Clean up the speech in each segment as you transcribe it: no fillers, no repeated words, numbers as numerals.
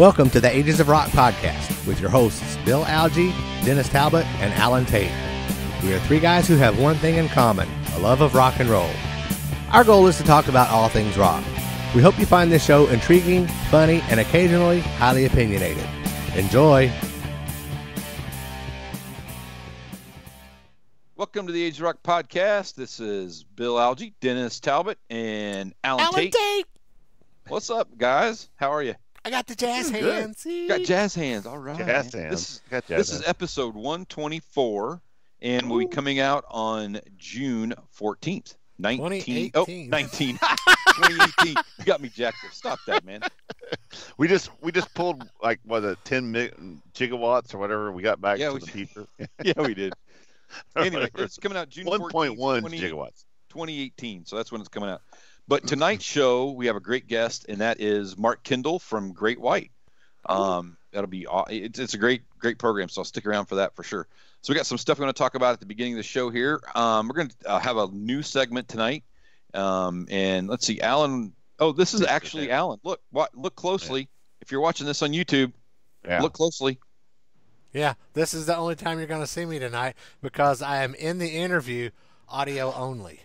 Welcome to the Ages of Rock podcast with your hosts Bill Algie, Dennis Talbot, and Alan Tate. We are three guys who have one thing in common, a love of rock and roll. Our goal is to talk about all things rock. We hope you find this show intriguing, funny, and occasionally highly opinionated. Enjoy! Welcome to the Age of Rock podcast. This is Bill Algie, Dennis Talbot, and Alan Tate. What's up, guys? How are you? I got the jazz hands. Got jazz hands. All right. Jazz hands. This is episode 124, and we'll be coming out on June 14th. 19. 2018. You got me jacked up. Stop that, man. We just pulled, like, was it 10 gigawatts or whatever we got back to the future? Yeah, we did. Anyway, it's coming out June 1.1 gigawatts. 2018. So that's when it's coming out. But tonight's show, we have a great guest, and that is Mark Kendall from Great White. That'll be it's a great program, so I'll stick around for that for sure. So we got some stuff we're going to talk about at the beginning of the show here. We're going to have a new segment tonight, and let's see, Alan. Oh, this is actually Alan. Look closely. If you're watching this on YouTube, look closely. Yeah, this is the only time you're going to see me tonight because I am in the interview audio only.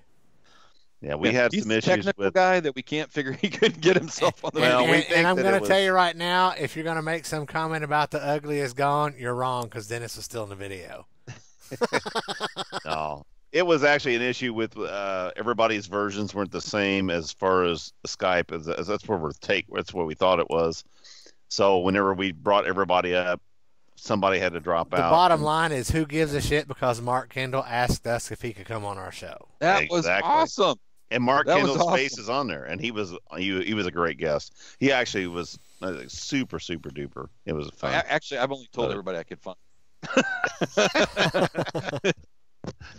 Yeah, we had some issues technical with guy that we can't figure. He couldn't get himself on the. And I'm going to tell you right now, if you're going to make some comment about the ugly is gone, you're wrong because Dennis is still in the video. No, it was actually an issue with everybody's versions weren't the same as far as Skype. That's what we thought it was. So whenever we brought everybody up, somebody had to drop out. The bottom line is, who gives a shit? Because Mark Kendall asked us if he could come on our show. That was awesome. And Mark Kendall's face is on there, and he was a great guest. He actually was super duper. It was fun. I've only told everybody I could find.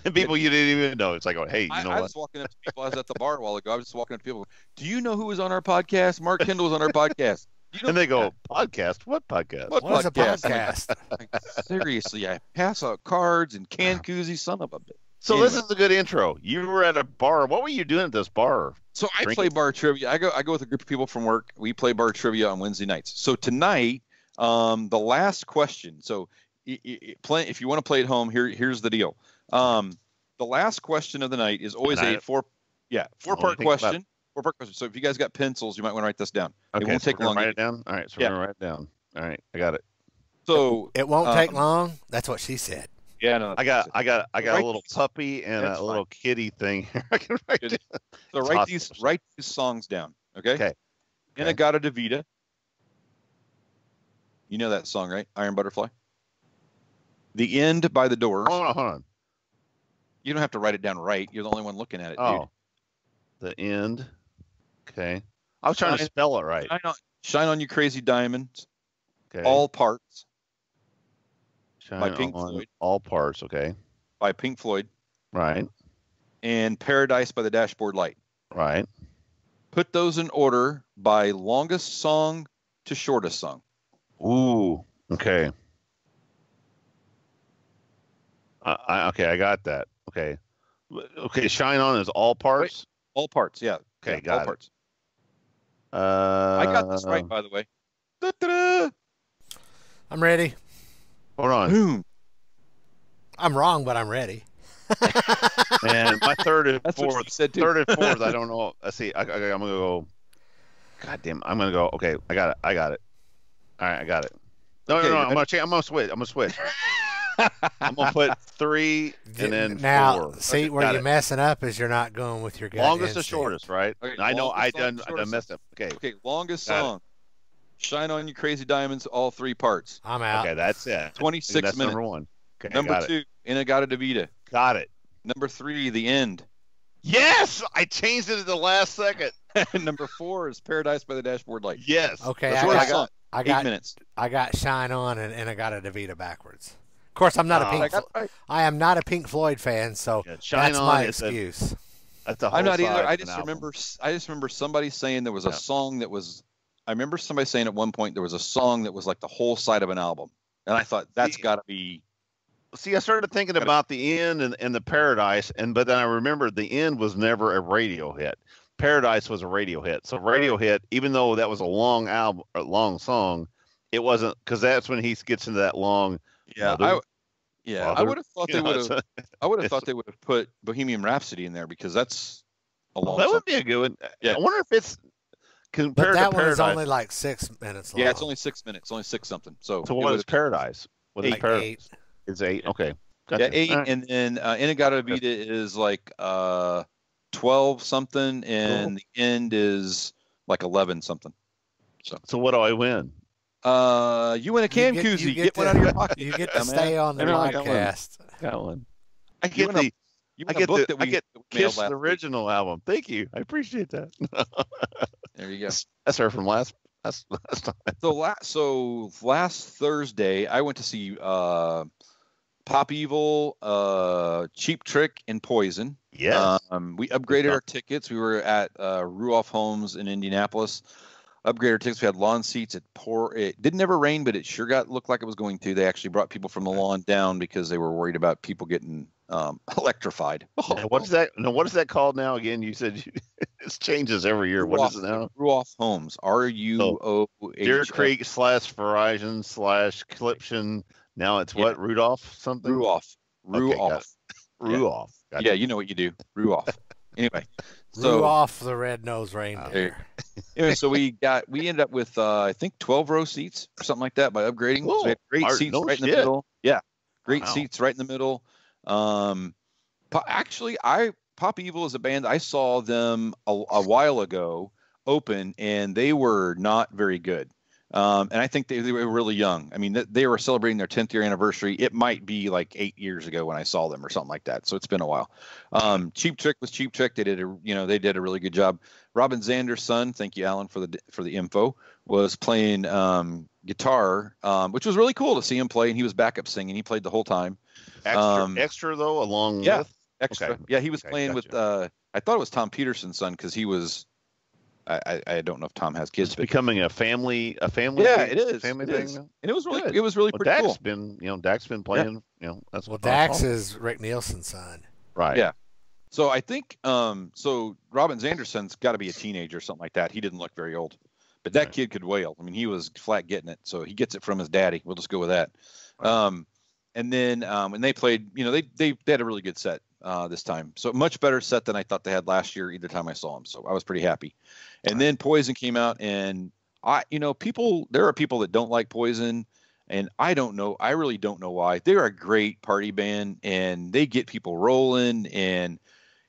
And people you didn't even know. It's like, hey, you know what? I was walking up to people. I was at the bar a while ago. I was just walking up to people. Do you know who was on our podcast? Mark Kendall was on our podcast. And they go, podcast? What podcast? What is a podcast? Like, seriously, I pass out cards and canned koozies, son of a bitch. So anyway. This is a good intro. You were at a bar. What were you doing at this bar? So I play bar trivia. I go with a group of people from work. We play bar trivia on Wednesday nights. So tonight, the last question. So if you want to play at home, here's the deal. The last question of the night is always a four-part question. Four-part question. So if you guys got pencils, you might want to write this down. Okay, it won't take long. Write it down. All right, so we're gonna write it down. All right, I got it. So it won't take long. That's what she said. Yeah, no. I got a little puppy and a little kitty thing. I can write it. So write these songs down. Okay. Okay. In-A-Gadda-Da-Vida. You know that song, right? Iron Butterfly. The End by the Doors. Hold on. You don't have to write it down right. You're the only one looking at it, dude. The End. Okay. I was trying to spell it right. Shine on You Crazy Diamonds. Okay. All Parts. Shine by Pink on Floyd. All Parts, okay. By Pink Floyd. Right. And Paradise by the Dashboard Light. Right. Put those in order by longest song to shortest song. Ooh, okay. I got that. Okay. Okay, Shine On is All Parts? All Parts, yeah. Okay, got all it. Parts. I got this right, by the way. Da-da-da. I'm ready. Hold on. Boom. I'm wrong, but I'm ready. And my third and fourth, I don't know. Let's see. I'm gonna go. God damn. I'm gonna go. Okay, I got it. All right, I got it. No. I'm gonna switch. I'm gonna put 3 and then 4. Now, see where you're messing up is you're not going with your gut longest instinct. to shortest, right? Okay, I know I done messed up. Okay, longest song. Shine On You Crazy Diamonds, all 3 parts. I'm out. Okay, that's it. 26 that's minutes. Number 1. Okay, number 2, In-A-Gadda-Da-Vida. Got it. Number 3, The End. Yes, I changed it at the last second. Number 4 is Paradise by the Dashboard Light. Yes. Okay, I got 8 minutes. I got Shine On and In-A-Gadda-Da-Vida backwards. Of course, I'm not I am not a Pink Floyd fan, so that's my excuse. I'm not either. I just remember somebody saying there was a song that was. I remember somebody saying at one point there was a song that was like the whole side of an album, and I thought that's got to be. See, I started thinking about The End and the Paradise, but then I remembered The End was never a radio hit. Paradise was a radio hit. So radio hit, even though that was a long album, a long song, it wasn't, because that's when he gets into that long. Yeah, mother, I would have thought they would it's have. I would have thought they would have put Bohemian Rhapsody in there because that's a long. that would be a good one. Yeah. I wonder if it's compared But that to one is Paradise. only like 6 minutes long. Yeah, it's only 6 minutes, only 6 something. So what is Paradise? What is like Paradise? 8. It's 8. Okay. Gotcha. Yeah, 8, All right. and then Inagata Vida is like 12 something, and the end is like 11 something. So what do I win? You win a can koozie. You get one out of your pocket. You get to stay on the podcast. Got one. I get the Kiss the Original album. Thank you. I appreciate that. There you go. That's her from last time. So last Thursday, I went to see Pop Evil, Cheap Trick, and Poison. Yes. We upgraded our tickets. We were at Ruoff Homes in Indianapolis. Upgraded our tickets. We had lawn seats. It didn't ever rain, but it sure looked like it was going to. They actually brought people from the lawn down because they were worried about people getting electrified. What is that? No, what is that called now? Again, you said it changes every year. What is it now? Ruoff Homes. RUOH. Deer Creek / Verizon / Cliption. Now it's what? Rudolph something? Ruoff. Okay, Ruoff. Gotcha. Yeah, you know what you do. Ruoff. Anyway. So Ruoff the red-nosed reindeer. Anyway, so we ended up with I think 12 row seats or something like that by upgrading. Cool. So we had great seats right in the middle. Yeah, great seats right in the middle. Actually, Pop Evil is a band I saw them a while ago open, and they were not very good. And I think they were really young. I mean, they were celebrating their 10th year anniversary. It might be like 8 years ago when I saw them or something like that. So it's been a while. Cheap Trick was Cheap Trick. They did a really good job. Robin Zander's son, thank you, Alan, for the info, was playing guitar, which was really cool to see him play. And he was backup singing. He played the whole time. Extra though, along with extra. Okay. Yeah, he was playing with. I thought it was Tom Peterson's son because he was. I don't know if Tom has kids. It's becoming a family. Yeah, thing, it is. Family it thing. Is. And it was really pretty Dax cool. Dax been playing. Yeah. That's well, Dax is Rick Nielsen's son. Right. Yeah. So I think so Robin Zanderson's got to be a teenager or something like that. He didn't look very old, but that kid could wail. I mean, he was flat getting it. So he gets it from his daddy. We'll just go with that. Right. And then when they played, they had a really good set this time. So much better set than I thought they had last year either time I saw them. So I was pretty happy. And then Poison came out, and there are people that don't like Poison, and I don't know. I really don't know why. They're a great party band, and they get people rolling, and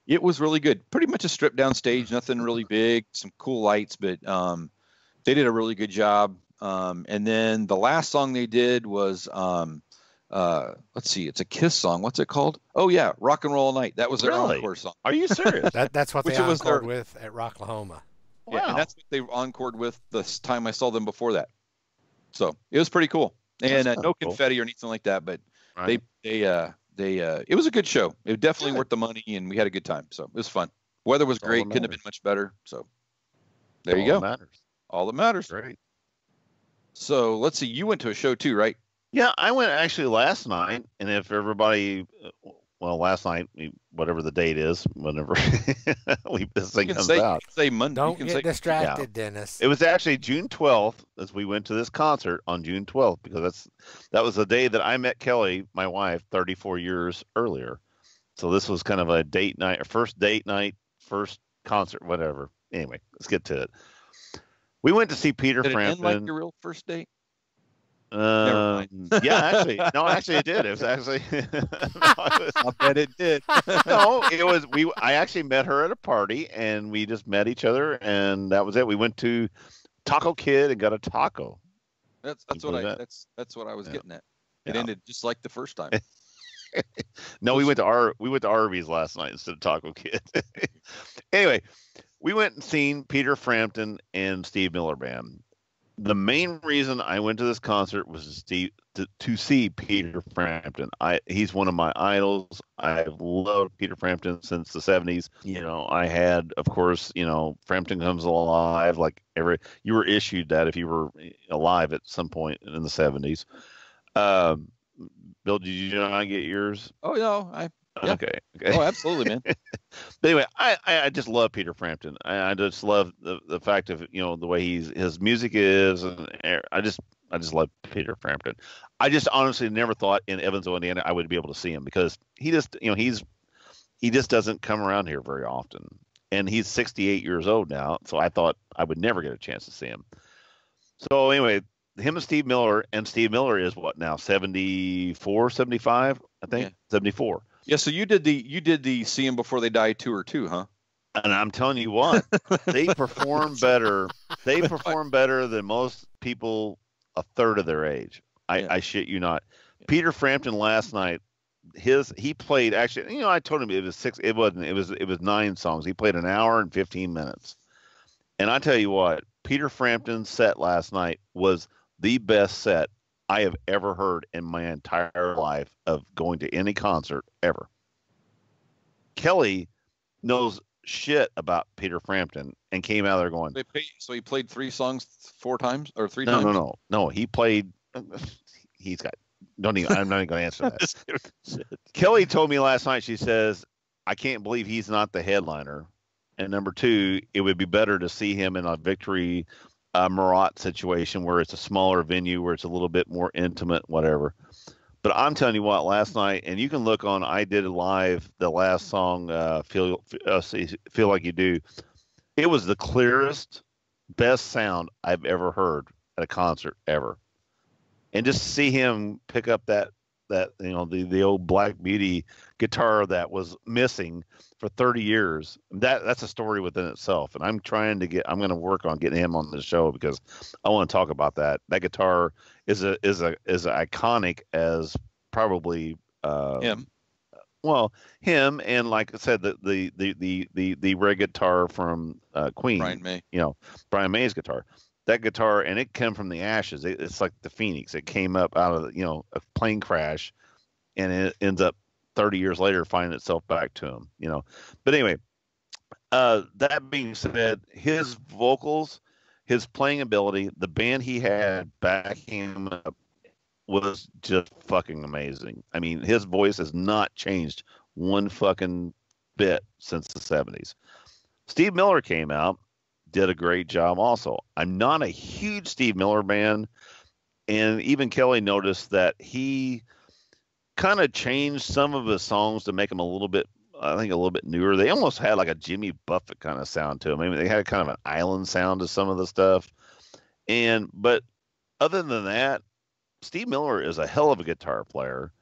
it was really good. Pretty much a stripped down stage, nothing really big, some cool lights, but they did a really good job. And then the last song they did was let's see, it's a Kiss song. What's it called? Oh yeah, Rock and Roll All Night. That was their encore song. Are you serious? That's what they encored with at Rocklahoma. Wow. Yeah, and that's what they encored with this time I saw them before that. So it was pretty cool. And no confetti or anything like that, but right. they it was a good show. It was definitely worth the money, and we had a good time. So it was fun. Weather was great. Couldn't have been much better. So there you go. All that matters. Great. So let's see. You went to a show too, right? Yeah, I went actually last night, and if everybody, last night, whatever the date is, whenever this thing comes out. Say Monday. Don't get distracted, Dennis. It was actually June 12th as we went to this concert on June 12th, because that was the day that I met Kelly, my wife, 34 years earlier. So this was kind of a date night, first date night, first concert, whatever. Anyway, let's get to it. We went to see Peter Frampton. Did it end like your real first date? Yeah, actually it did. It was actually I bet it did. No, it was I actually met her at a party, and we just met each other, and that was it. We went to Taco Kid and got a taco. That's what I was getting at. It ended just like the first time. No, we went to Arby's last night instead of Taco Kid. Anyway, we went and seen Peter Frampton and Steve Miller Band. The main reason I went to this concert was to see Peter Frampton. He's one of my idols. I've loved Peter Frampton since the 70s. I had, of course, Frampton Comes Alive. Like you were issued that if you were alive at some point in the 70s. Bill, did you not get yours? Oh no, yeah. Okay. Oh, absolutely, man. But anyway, I just love Peter Frampton. I just love the fact of the way his music is, and I just love Peter Frampton. I just honestly never thought in Evansville, Indiana, I would be able to see him because he just, he just doesn't come around here very often. And he's 68 years old now, so I thought I would never get a chance to see him. So anyway, him and Steve Miller is what now, 74, 75, I think, yeah. 74. Yeah, so you did the See 'Em Before They Die tour too, huh? And I'm telling you what, they perform better. They perform better than most people a third of their age. I shit you not. Yeah. Peter Frampton last night, he played actually. I told him it was 6. It wasn't. It was 9 songs. He played an hour and 15 minutes. And I tell you what, Peter Frampton's set last night was the best set I have ever heard in my entire life of going to any concert ever. Kelly knows shit about Peter Frampton and came out of there going. So he played 3 songs 4 times or 3 times? No. He played. He's got. Don't even. I'm not even going to answer that. Kelly told me last night. She says, "I can't believe he's not the headliner." And number 2, it would be better to see him in a Victory Marat situation where it's a smaller venue, where it's a little bit more intimate, whatever. But I'm telling you what, last night, and you can look on, I did it live, the last song, Feel Like You Do. It was the clearest, best sound I've ever heard at a concert ever. And just to see him pick up that the old Black Beauty guitar that was missing for 30 years, that's a story within itself. And I'm going to work on getting him on the show because I want to talk about that. That guitar is iconic as probably him. Well, him, and like I said, the red guitar from Queen, Brian May. Brian May's guitar. That guitar, and it came from the ashes. It's like the phoenix. It came up out of a plane crash, and it ends up 30 years later finding itself back to him. But anyway, that being said, his vocals, his playing ability, the band he had backing him up was just fucking amazing. I mean, his voice has not changed one fucking bit since the 70s. Steve Miller came out, did a great job also. I'm not a huge Steve Miller fan, and even Kelly noticed that he kind of changed some of his songs to make them a little bit newer. They almost had like a Jimmy Buffett kind of sound to them. I mean, they had kind of an island sound to some of the stuff. But other than that, Steve Miller is a hell of a guitar player.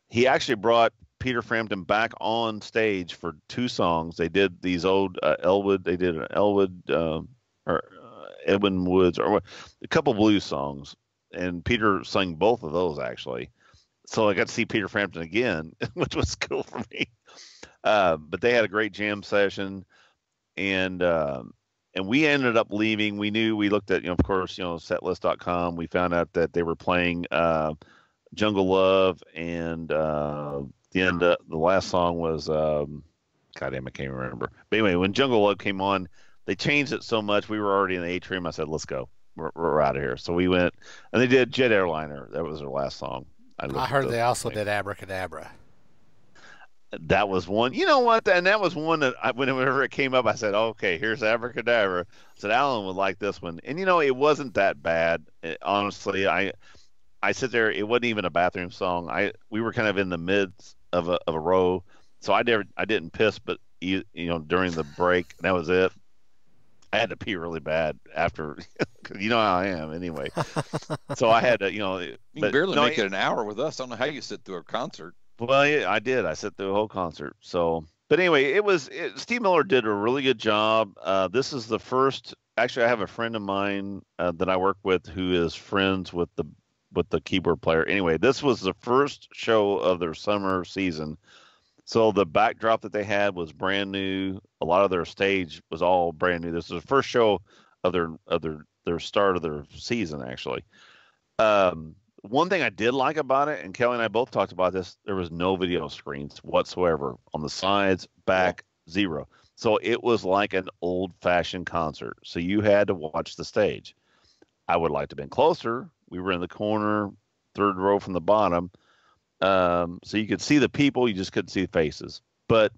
He actually brought Peter Frampton back on stage for 2 songs. They did these old Elwood. They did an Elwood or Edwin Woods, or a couple blues songs, and Peter sang both of those actually. So I got to see Peter Frampton again, which was cool for me. But they had a great jam session, and we ended up leaving. We looked at, of course, setlist.com. We found out that they were playing Jungle Love, and the last song was goddamn, I can't remember. But anyway, when Jungle Love came on, they changed it so much. We were already in the atrium. I said, "Let's go. We're out of here." So we went, and they did Jet Airliner. That was their last song. I heard they also did Abracadabra. That was one. You know what? And that was one that whenever it came up, I said, "Okay, here's Abracadabra." I said, "Alan would like this one." And it wasn't that bad. Honestly, I sit there. It wasn't even a bathroom song. We were kind of in the midst of a row, so I didn't piss, but during the break, that was it. I had to pee really bad after, because you know how I am anyway. So I had to, You can barely make it an hour with us. I don't know how you sit through a concert. Well, yeah, I did. I sit through a whole concert. So, but anyway, Steve Miller did a really good job. This is the first. Actually, I have a friend of mine that I work with who is friends with the keyboard player. Anyway, this was the first show of their summer season. So the backdrop that they had was brand new. A lot of their stage was all brand new. This was the first show of their start of their season, actually. One thing I did like about it, and Kelly and I both talked about this, there was no video screens whatsoever on the sides, back, zero. So it was like an old-fashioned concert. So you had to watch the stage. I would like to have been closer. We were in the corner, 3rd row from the bottom. So you could see the people, you just couldn't see faces. But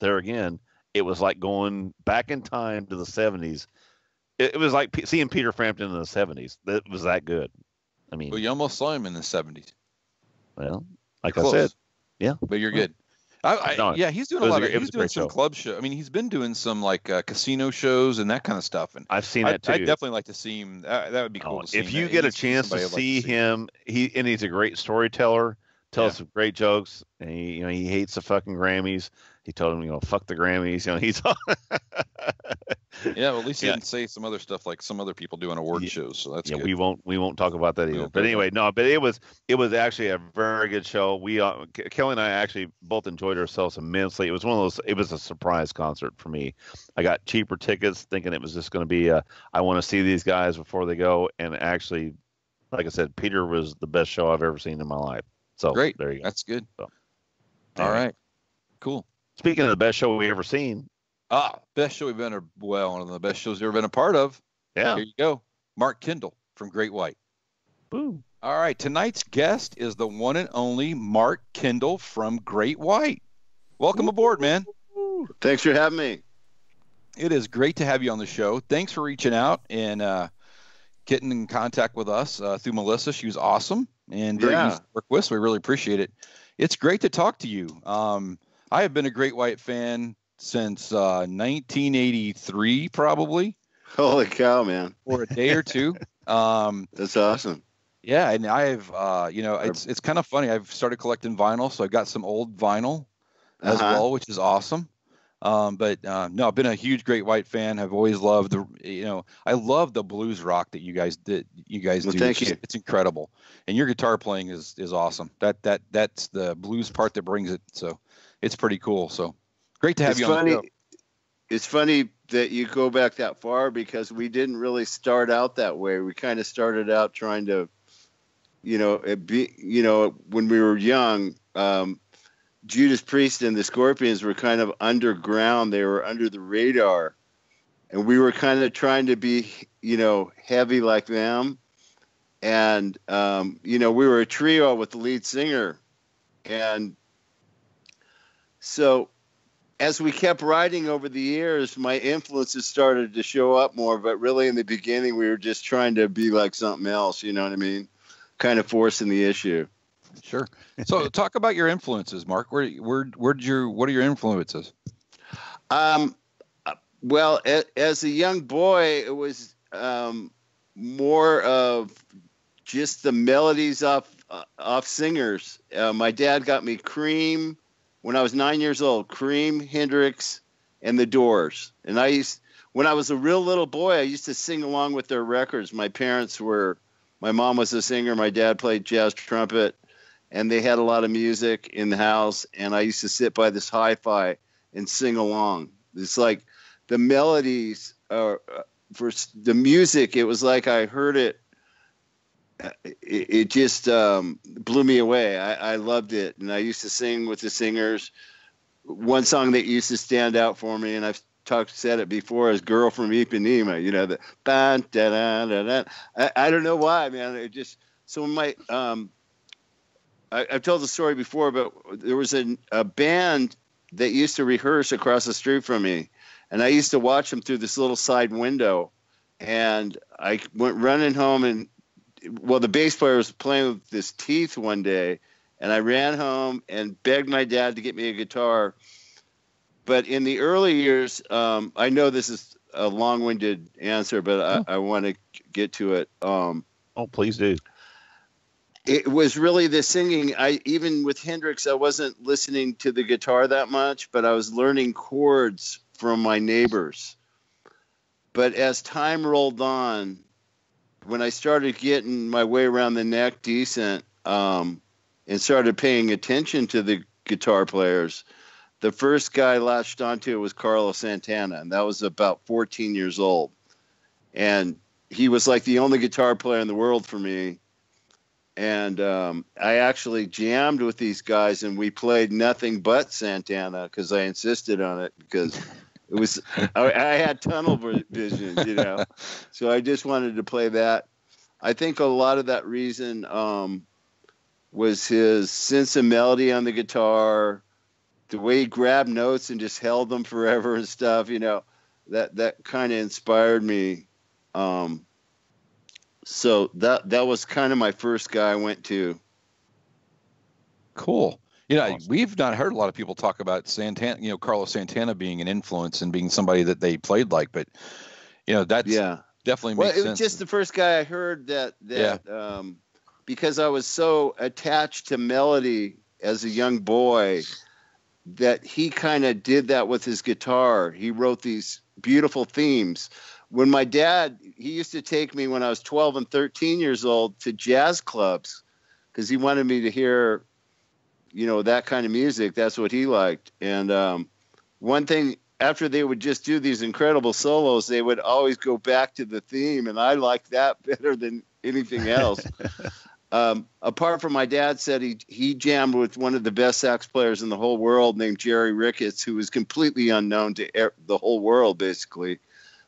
there again, it was like going back in time to the 70s. It was like seeing Peter Frampton in the 70s. It was that good. I mean, well, you almost saw him in the 70s. Well, like Close. I said, yeah. But you're good. No, yeah, he's doing a lot of. He's doing some show. club show. I mean, he's been doing some like casino shows and that kind of stuff. And I've seen that too. I'd definitely like to see him. That would be cool to see. If you get a chance to see him, he's a great storyteller. Tells some great jokes, and he hates the fucking Grammys. He told him, fuck the Grammys. He's. Yeah, well, at least he didn't say some other stuff like some other people do on award shows. So that's good. We won't talk about that either. But anyway, no. But it was actually a very good show. We Kelly and I actually both enjoyed ourselves immensely. It was one of those. It was a surprise concert for me. I got cheaper tickets, thinking it was just going to be I want to see these guys before they go, and actually, like I said, Peter was the best show I've ever seen in my life. So great. There you go. That's good. So, all right. Cool. Speaking of the best show we ever seen. Best show we've been one of the best shows we've ever been a part of. Yeah. Here you go. Mark Kendall from Great White. Boom. All right. Tonight's guest is the one and only Mark Kendall from Great White. Welcome aboard, man. Thanks for having me. It is great to have you on the show. Thanks for reaching out and getting in contact with us through Melissa. She was awesome and very easy to work with, so we really appreciate it. It's great to talk to you. I have been a Great White fan since 1983, probably. Holy cow, man! For a day or two. That's awesome. Yeah, and I've, it's kind of funny. I've started collecting vinyl, so I've got some old vinyl as well, which is awesome. But I've been a huge Great White fan. I've always loved I love the blues rock that you guys do. Thank you. It's incredible, and your guitar playing is awesome. That's the blues part that brings it. So it's pretty cool. So great to have you on the show. It's funny that you go back that far because we didn't really start out that way. We kind of started out trying to, when we were young. Judas Priest and the Scorpions were kind of underground. They were under the radar. And we were kind of trying to be, heavy like them. And, we were a trio with the lead singer. And so as we kept writing over the years, my influences started to show up more. But really in the beginning, we were just trying to be like something else. You know what I mean? Kind of forcing the issue. Sure. So talk about your influences, Mark. What are your influences? Well, as a young boy, it was more of just the melodies off singers. My dad got me Cream when I was 9 years old. Cream, Hendrix, and The Doors. And when I was a real little boy, I used to sing along with their records. My mom was a singer. My dad played jazz trumpet. And they had a lot of music in the house, and I used to sit by this hi-fi and sing along. It's like the melodies for the music. It was like I heard it. It just blew me away. I loved it, and I used to sing with the singers. One song that used to stand out for me, and I've said it before, is "Girl from Ipanema." The da da da da. I don't know why, man. It just so my I've told the story before, but there was a band that used to rehearse across the street from me, and I used to watch them through this little side window. And I went running home, and the bass player was playing with his teeth one day, and I ran home and begged my dad to get me a guitar. But in the early years, I know this is a long-winded answer, but I want to get to it. Please do. It was really the singing. Even with Hendrix, I wasn't listening to the guitar that much, but I was learning chords from my neighbors. But as time rolled on, when I started getting my way around the neck decent and started paying attention to the guitar players, the first guy I latched onto was Carlos Santana, and that was about 14 years old. And he was like the only guitar player in the world for me. And I actually jammed with these guys, and we played nothing but Santana because I insisted on it because it was I had tunnel vision, So I just wanted to play that. I think a lot of that reason was his sense of melody on the guitar, the way he grabbed notes and just held them forever and stuff. That kind of inspired me. So that was kind of my first guy I went to. Cool. You know, Awesome. we've not heard a lot of people talk about Santana, Carlos Santana being an influence and being somebody that they played like, but that's definitely well, makes it was sense. just the first guy I heard that because I was so attached to melody as a young boy that he kind of did that with his guitar. He wrote these beautiful themes. When my dad, he used to take me when I was 12 and 13 years old to jazz clubs because he wanted me to hear, that kind of music. That's what he liked. And one thing, after they would just do these incredible solos, they would always go back to the theme, and I liked that better than anything else. Apart from my dad said he jammed with one of the best sax players in the whole world named Jerry Ricketts, who was completely unknown to the whole world, basically.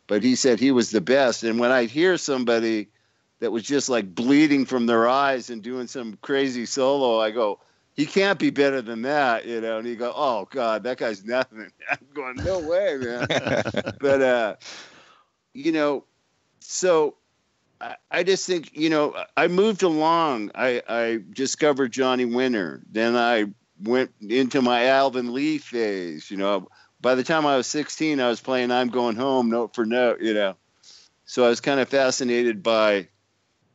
But he said he was the best. And when I'd hear somebody that was just like bleeding from their eyes and doing some crazy solo, I go, he can't be better than that, And he go, oh, God, that guy's nothing. I'm going, no way, man. But, so I just think, I moved along. I discovered Johnny Winter. Then I went into my Alvin Lee phase. By the time I was 16, I was playing I'm Going Home note for note, So I was kind of fascinated by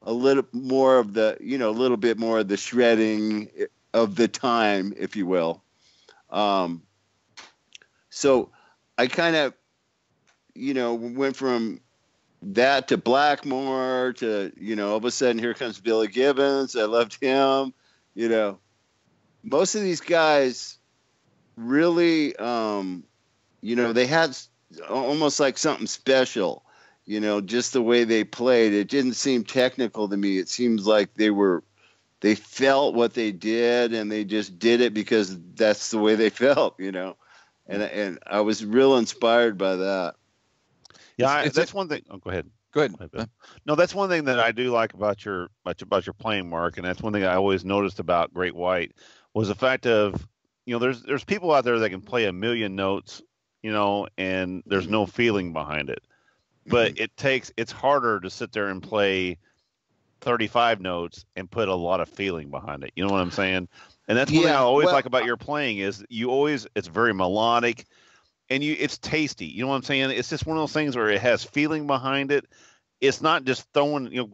a little more of the, a little bit more of the shredding of the time, if you will. So I kind of, went from that to Blackmore to, all of a sudden here comes Billy Gibbons. I loved him. Most of these guys really, they had almost like something special, just the way they played. It didn't seem technical to me. It seems like they felt what they did and they just did it because that's the way they felt, and I was real inspired by that. Yeah, that's one thing. Oh, go ahead. Go ahead. No, that's one thing that I do like about your playing, Mark, and that's one thing I always noticed about Great White was the fact of, there's people out there that can play a million notes, and there's no feeling behind it. But it's harder to sit there and play 35 notes and put a lot of feeling behind it. You know what I'm saying? And that's one thing I always like about your playing is it's very melodic. And it's tasty. You know what I'm saying? It's just one of those things where it has feeling behind it. It's not just throwing,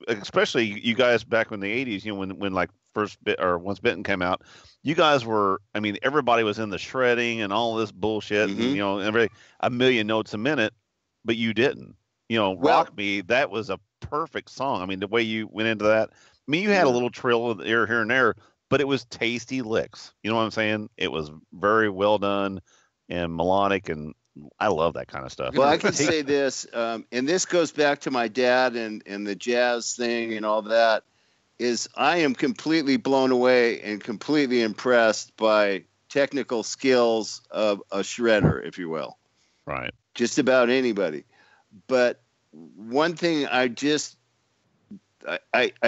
especially you guys back in the 80s, when like Once Bitten came out, you guys were, everybody was in the shredding and all this bullshit, and, a million notes a minute, but you didn't. Rock Me, that was a perfect song. The way you went into that, you had a little trill here and there, but it was tasty licks. You know what I'm saying? It was very well done and melodic, and I love that kind of stuff. Well, I can say this, and this goes back to my dad and the jazz thing and all that, is I am completely blown away and completely impressed by technical skills of a shredder, if you will. Right. Just about anybody. But one thing I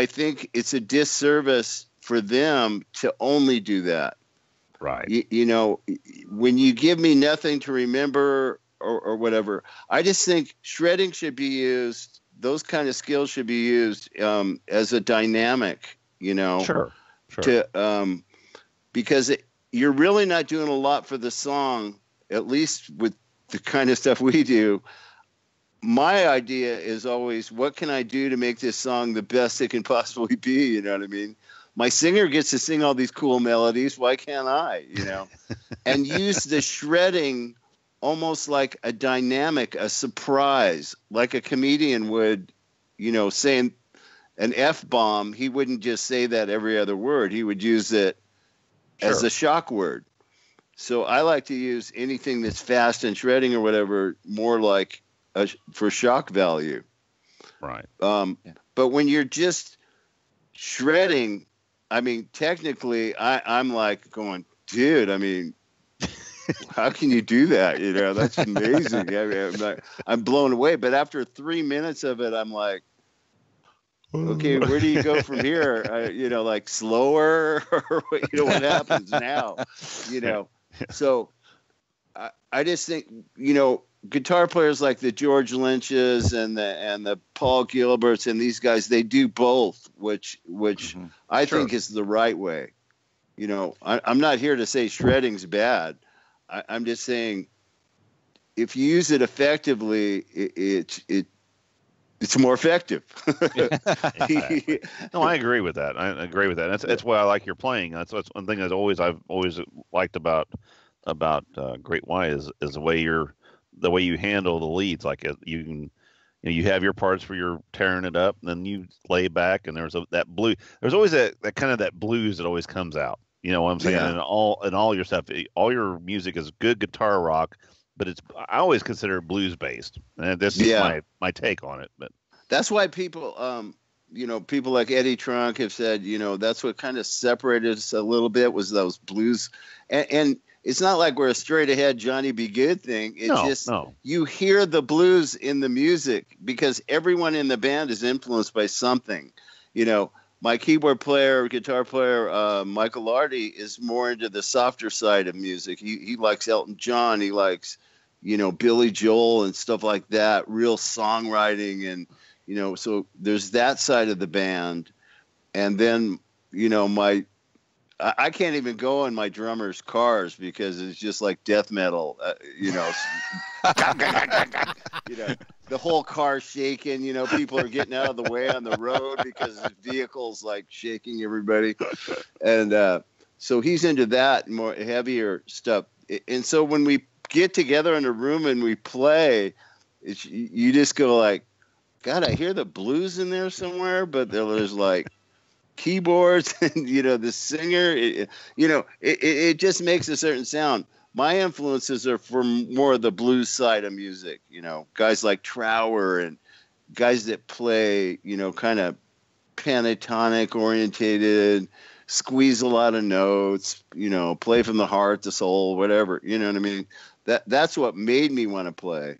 think it's a disservice for them to only do that. Right. When you give me nothing to remember or whatever, I just think shredding should be used. Those kind of skills should be used as a dynamic, Sure. To because you're really not doing a lot for the song, at least with the kind of stuff we do. My idea is always, what can I do to make this song the best it can possibly be? You know what I mean? My singer gets to sing all these cool melodies. Why can't I, and use the shredding almost like a dynamic, a surprise, like a comedian would, saying an F-bomb. He wouldn't just say that every other word. He would use it as a shock word. So I like to use anything that's fast and shredding or whatever, more like for shock value. Right. But when you're just shredding, technically, I'm like going, dude, how can you do that? That's amazing. I'm blown away. But after 3 minutes of it, I'm like, okay, where do you go from here? Like slower, or what happens now? So I just think, guitar players like the George Lynches and the Paul Gilberts and these guys, they do both, which I think is the right way. You know, I'm not here to say shredding's bad. I'm just saying if you use it effectively, it's more effective. No, I agree with that. I agree with that. That's why I like your playing. That's one thing I've always liked about Great White is the way you handle the leads. Like you can, you have your parts where you're tearing it up, and then you lay back, and there's that blue. There's always that kind of that blues that always comes out. You know what I'm saying? Yeah. And all your stuff, all your music is good guitar rock, but I always consider it blues based. And this is my take on it. But that's why people, people like Eddie Trunk have said, that's what kind of separated us a little bit was those blues. And it's not like we're a straight ahead Johnny B. Good thing. It's you hear the blues in the music because everyone in the band is influenced by something. My keyboard player, guitar player, Michael Lardy, is more into the softer side of music. He likes Elton John. He likes, Billy Joel and stuff like that, real songwriting. And, so there's that side of the band. And then, I can't even go in my drummer's cars because it's just like death metal, the whole car shaking, people are getting out of the way on the road because the vehicle's like shaking everybody. And so he's into that more heavier stuff. And so when we get together in a room and we play, you just go like, God, I hear the blues in there somewhere, but there's like keyboards and the singer, it just makes a certain sound. My influences are from more of the blues side of music, guys like Trower and guys that play, kind of pentatonic orientated, squeeze a lot of notes, play from the heart, the soul, whatever, you know what I mean? That's what made me want to play,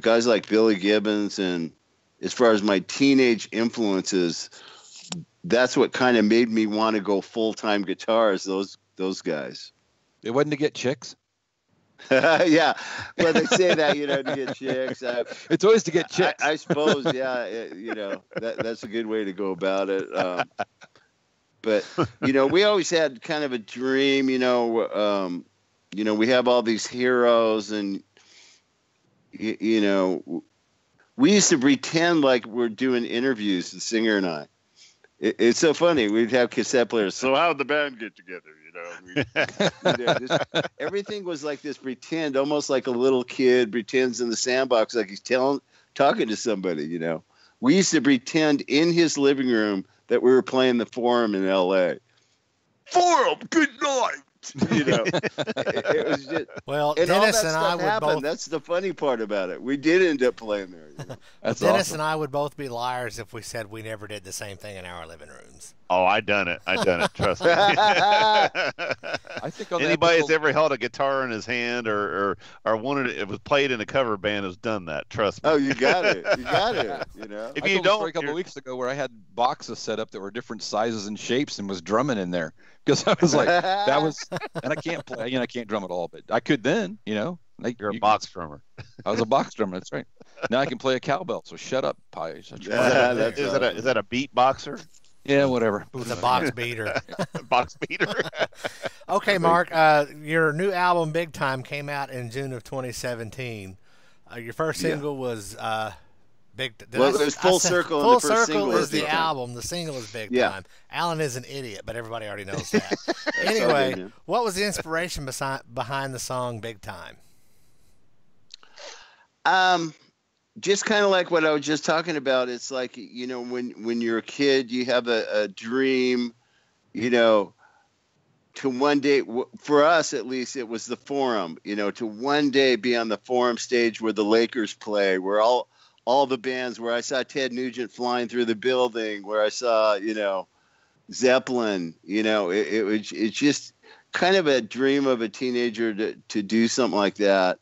guys like Billy Gibbons. And as far as my teenage influences, that's what kind of made me want to go full-time guitars, those guys. It wasn't to get chicks? Yeah. Well, they say that, to get chicks. It's always to get chicks. I suppose, yeah, that's a good way to go about it. But, we always had kind of a dream, we have all these heroes and, we used to pretend like we're doing interviews, the singer and I. It's so funny. We'd have cassette players. So how'd the band get together? Everything was like this pretend, almost like a little kid pretends in the sandbox, like he's talking to somebody. We used to pretend in his living room that we were playing the Forum in L.A. Forum, good night. It was just, well, and Dennis all that and stuff I would happened. both. That's the funny part about it. We did end up playing there. That's Dennis awesome. and I would both be liars if we said we never did the same thing in our living rooms. Oh, I done it. Trust me. I think on Anybody that's ever held a guitar in his hand or wanted it was played in a cover band has done that. Trust me. Oh, you got it. You got it. If I you told a don't, story a couple of weeks ago where I had boxes set up that were different sizes and shapes and was drumming in there because I was like, and I can't play, I can't drum at all, but I could then, Like, you're a box drummer. I was a box drummer. That's right. Now I can play a cowbell. So shut up, Pies. Is that a beat boxer? Yeah, whatever. It's a box beater. Box beater. Okay, Mark. Your new album, Big Time, came out in June of 2017. Your first single was Big. Well, it was Full Circle. Full and the first Circle single is the album. The single is Big Time. Alan is an idiot, but everybody already knows that. Anyway, okay, what was the inspiration behind the song Big Time? Just kind of like what I was just talking about. It's like, when you're a kid, you have a dream, to one day, for us at least, it was the Forum, to one day be on the Forum stage where the Lakers play, where all the bands, where I saw Ted Nugent flying through the building, where I saw, Zeppelin, it's just kind of a dream of a teenager to do something like that.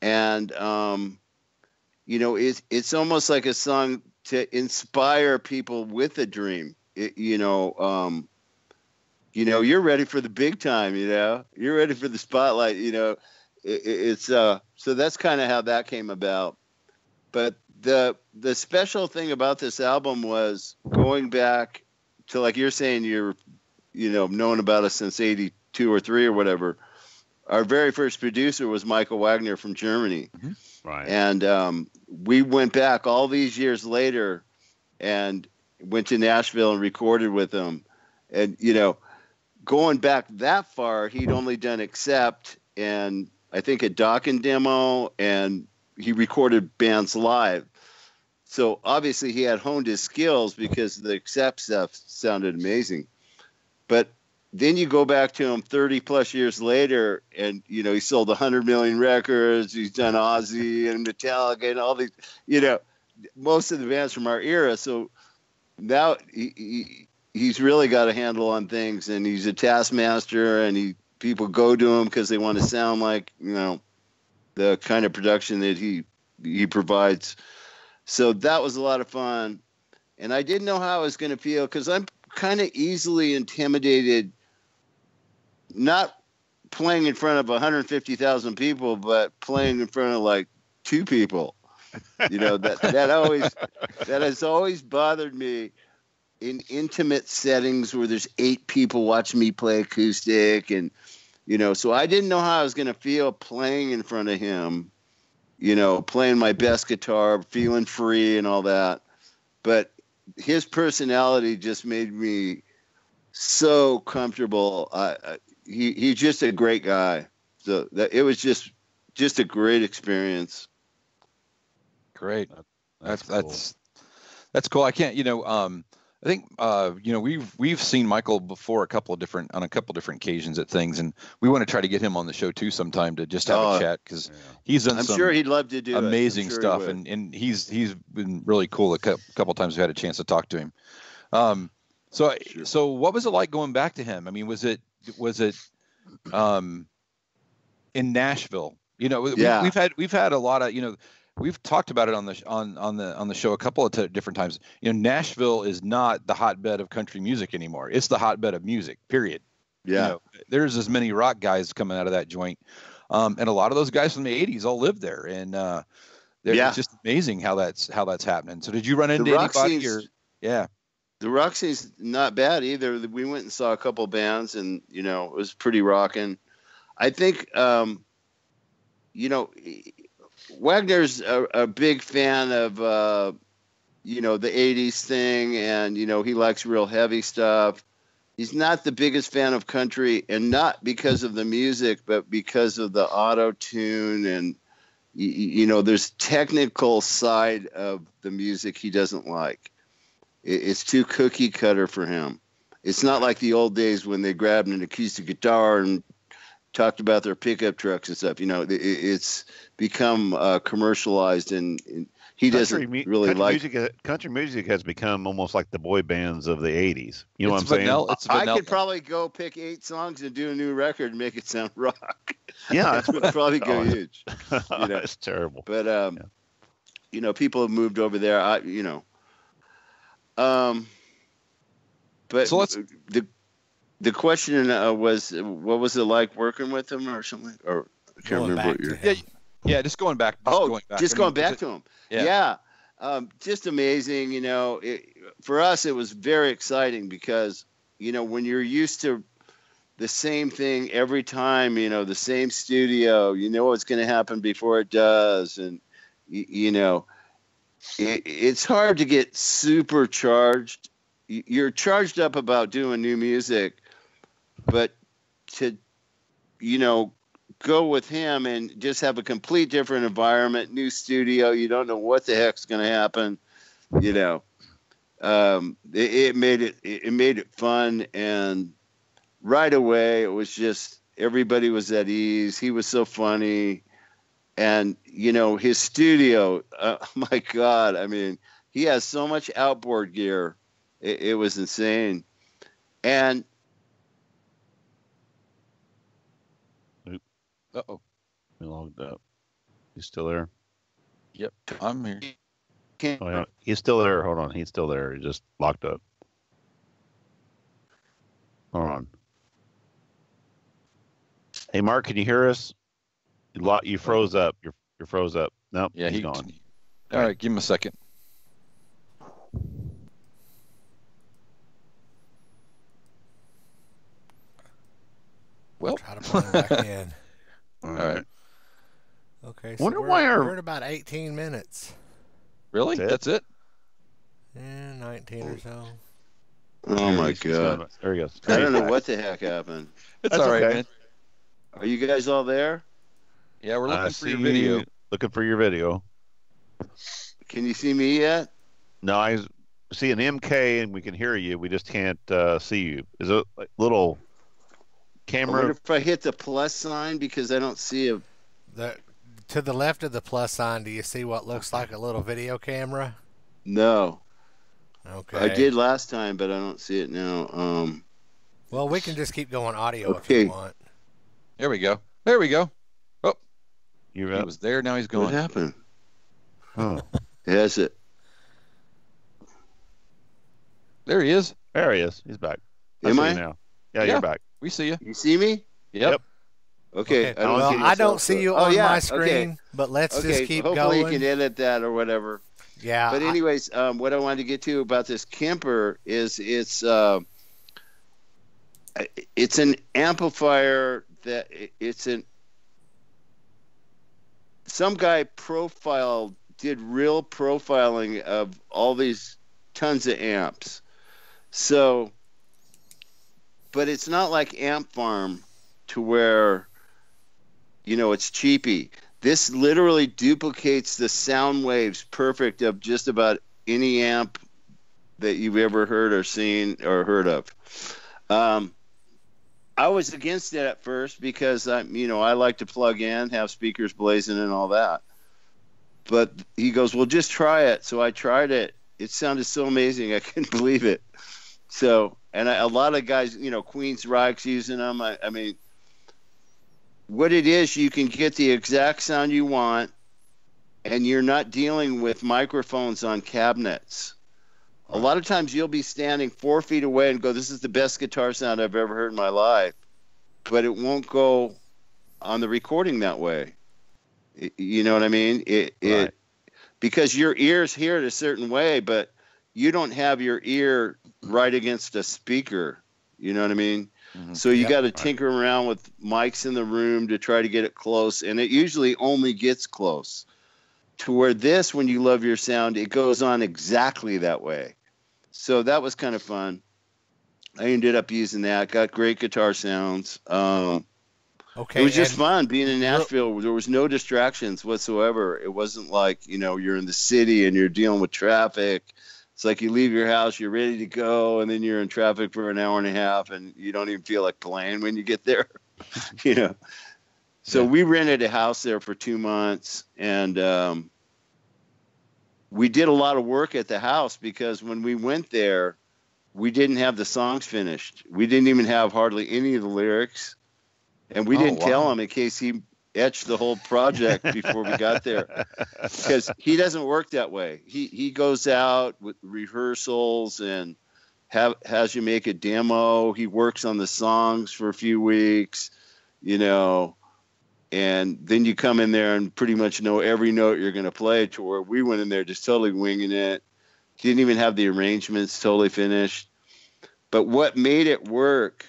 And, it's almost like a song to inspire people with a dream. You're ready for the big time, you're ready for the spotlight, it's so that's kind of how that came about. But the special thing about this album was going back to, like you're saying, you're known about us since 82 or 3 or whatever. Our very first producer was Michael Wagner from Germany. Mm-hmm. Right. And we went back all these years later and went to Nashville and recorded with him. And, going back that far, he'd only done Accept and I think a Dokken demo, and he recorded bands live. So obviously he had honed his skills because the Accept stuff sounded amazing. But then you go back to him 30 plus years later, and he sold 100 million records. He's done Ozzy and Metallica and all these, most of the bands from our era. So now he's really got a handle on things, and he's a taskmaster, and people go to him because they want to sound like the kind of production that he provides. So that was a lot of fun, and I didn't know how I was going to feel because I'm kind of easily intimidated, not playing in front of 150,000 people, but playing in front of like 2 people. That has always bothered me in intimate settings where there's 8 people watching me play acoustic, and so I didn't know how I was going to feel playing in front of him, playing my best guitar, feeling free and all that. But his personality just made me so comfortable. He's just a great guy. So it was just a great experience. Great. That's cool. I can't, I think we've seen Michael before on a couple different occasions at things, and we want to try to get him on the show too sometime to just have a chat, because he's done some sure he'd love to do amazing sure stuff, and he's been really cool. A couple times we've had a chance to talk to him. So what was it like going back to him? I mean, was it in Nashville? We've had a lot of we've talked about it on the show a couple of different times. Nashville is not the hotbed of country music anymore. It's the hotbed of music, period. Yeah. There's as many rock guys coming out of that joint. And a lot of those guys from the 80s all lived there. And it's just amazing how that's happening. So did you run into anybody? The rock scene's not bad either. We went and saw a couple bands, and it was pretty rocking. I think Wagner's a big fan of, the 80s thing, and, he likes real heavy stuff. He's not the biggest fan of country, and not because of the music, but because of the auto-tune, and, there's technical side of the music he doesn't like. It's too cookie cutter for him. It's not like the old days when they grabbed an acoustic guitar and talked about their pickup trucks and stuff. It's become commercialized, and he doesn't really like country music has become almost like the boy bands of the 80s. You know what I'm saying? I could probably go pick 8 songs and do a new record and make it sound rock. Yeah, that's would probably go huge. It's terrible. But people have moved over there. But so the question was, what was it like working with him or something? Or I can't remember what you're. Just going back. Going back to him. Yeah. Just amazing. For us, it was very exciting because when you're used to the same thing every time, the same studio, what's going to happen before it does, and it's hard to get supercharged. You're charged up about doing new music, but to, go with him and just have a complete different environment, new studio, you don't know what the heck's going to happen. It made it fun, and right away it was just everybody was at ease. He was so funny, and his studio. My God, I mean, he has so much outboard gear. It was insane, and. Uh-oh. We logged up. He's still there? Yep, I'm here. Oh, yeah. He's still there. Hold on. He's still there. He just locked up. Hold on. Hey, Mark, can you hear us? You froze up. You're froze up. Nope. Yeah, he's gone. All right, give him a second. Well, try to pull him back in. All right. Okay, so Wonder why we're at about 18 minutes. Really? That's it? Yeah, 19 or so. Oh my God! There he goes. I don't know what the heck happened. It's all right, okay. man. Are you guys all there? Yeah, we're looking for your see video. you looking for your video. Can you see me yet? No, I see an MK and we can hear you. We just can't see you. Is it a little I camera? wonder if I hit the plus sign because I don't see a. To the left of the plus sign, do you see what looks like a little video camera? No. Okay. I did last time, but I don't see it now. Well, we can just keep going audio if Okay. you want. There we go. There we go. Oh, You he was there. Now he's gone. What happened? Oh, Has it? There he is. there he is. He's back. Am see I? you now? Yeah, Yeah. you're back. We see you. You see me? Yep. Okay. Okay. Well, I don't see you on my screen, but let's just keep hopefully going. you can edit that or whatever. Yeah. But anyways, what I wanted to get to about this Kemper is it's an amplifier that some guy did real profiling of all these tons of amps. So, but it's not like Amp Farm to where, it's cheapy. This literally duplicates the sound waves perfect of just about any amp that you've ever heard or seen or heard of. I was against it at first because I like to plug in, have speakers blazing and all that. But he goes, well, just try it. So I tried it. It sounded so amazing. I couldn't believe it. So, and a lot of guys, Queen's Rock's using them. I mean, what it is, you can get the exact sound you want, and you're not dealing with microphones on cabinets. A lot of times you'll be standing 4 feet away and go, this is the best guitar sound I've ever heard in my life, but it won't go on the recording that way. You know what I mean? Right. Because your ears hear it a certain way, but you don't have your ear right against a speaker. You know what I mean? Mm-hmm. So you got to tinker around with mics in the room to try to get it close, and it usually only gets close. To where this, when you love your sound, it goes on exactly that way. So that was kind of fun. I ended up using that. Got great guitar sounds. Okay. It was just fun being in Nashville. There was no distractions whatsoever. It wasn't like, you're in the city and you're dealing with traffic. It's like you leave your house, you're ready to go, and then you're in traffic for an hour and a half, and you don't even feel like playing when you get there. So we rented a house there for 2 months, and we did a lot of work at the house because when we went there, we didn't have the songs finished. We didn't even have hardly any of the lyrics, and we didn't tell him in case he etched the whole project before we got there, because he doesn't work that way. He goes out with rehearsals and has you make a demo. He works on the songs for a few weeks, and then you come in there and pretty much know every note you're going to play, to where we went in there just totally winging it. He didn't even have the arrangements totally finished. But what made it work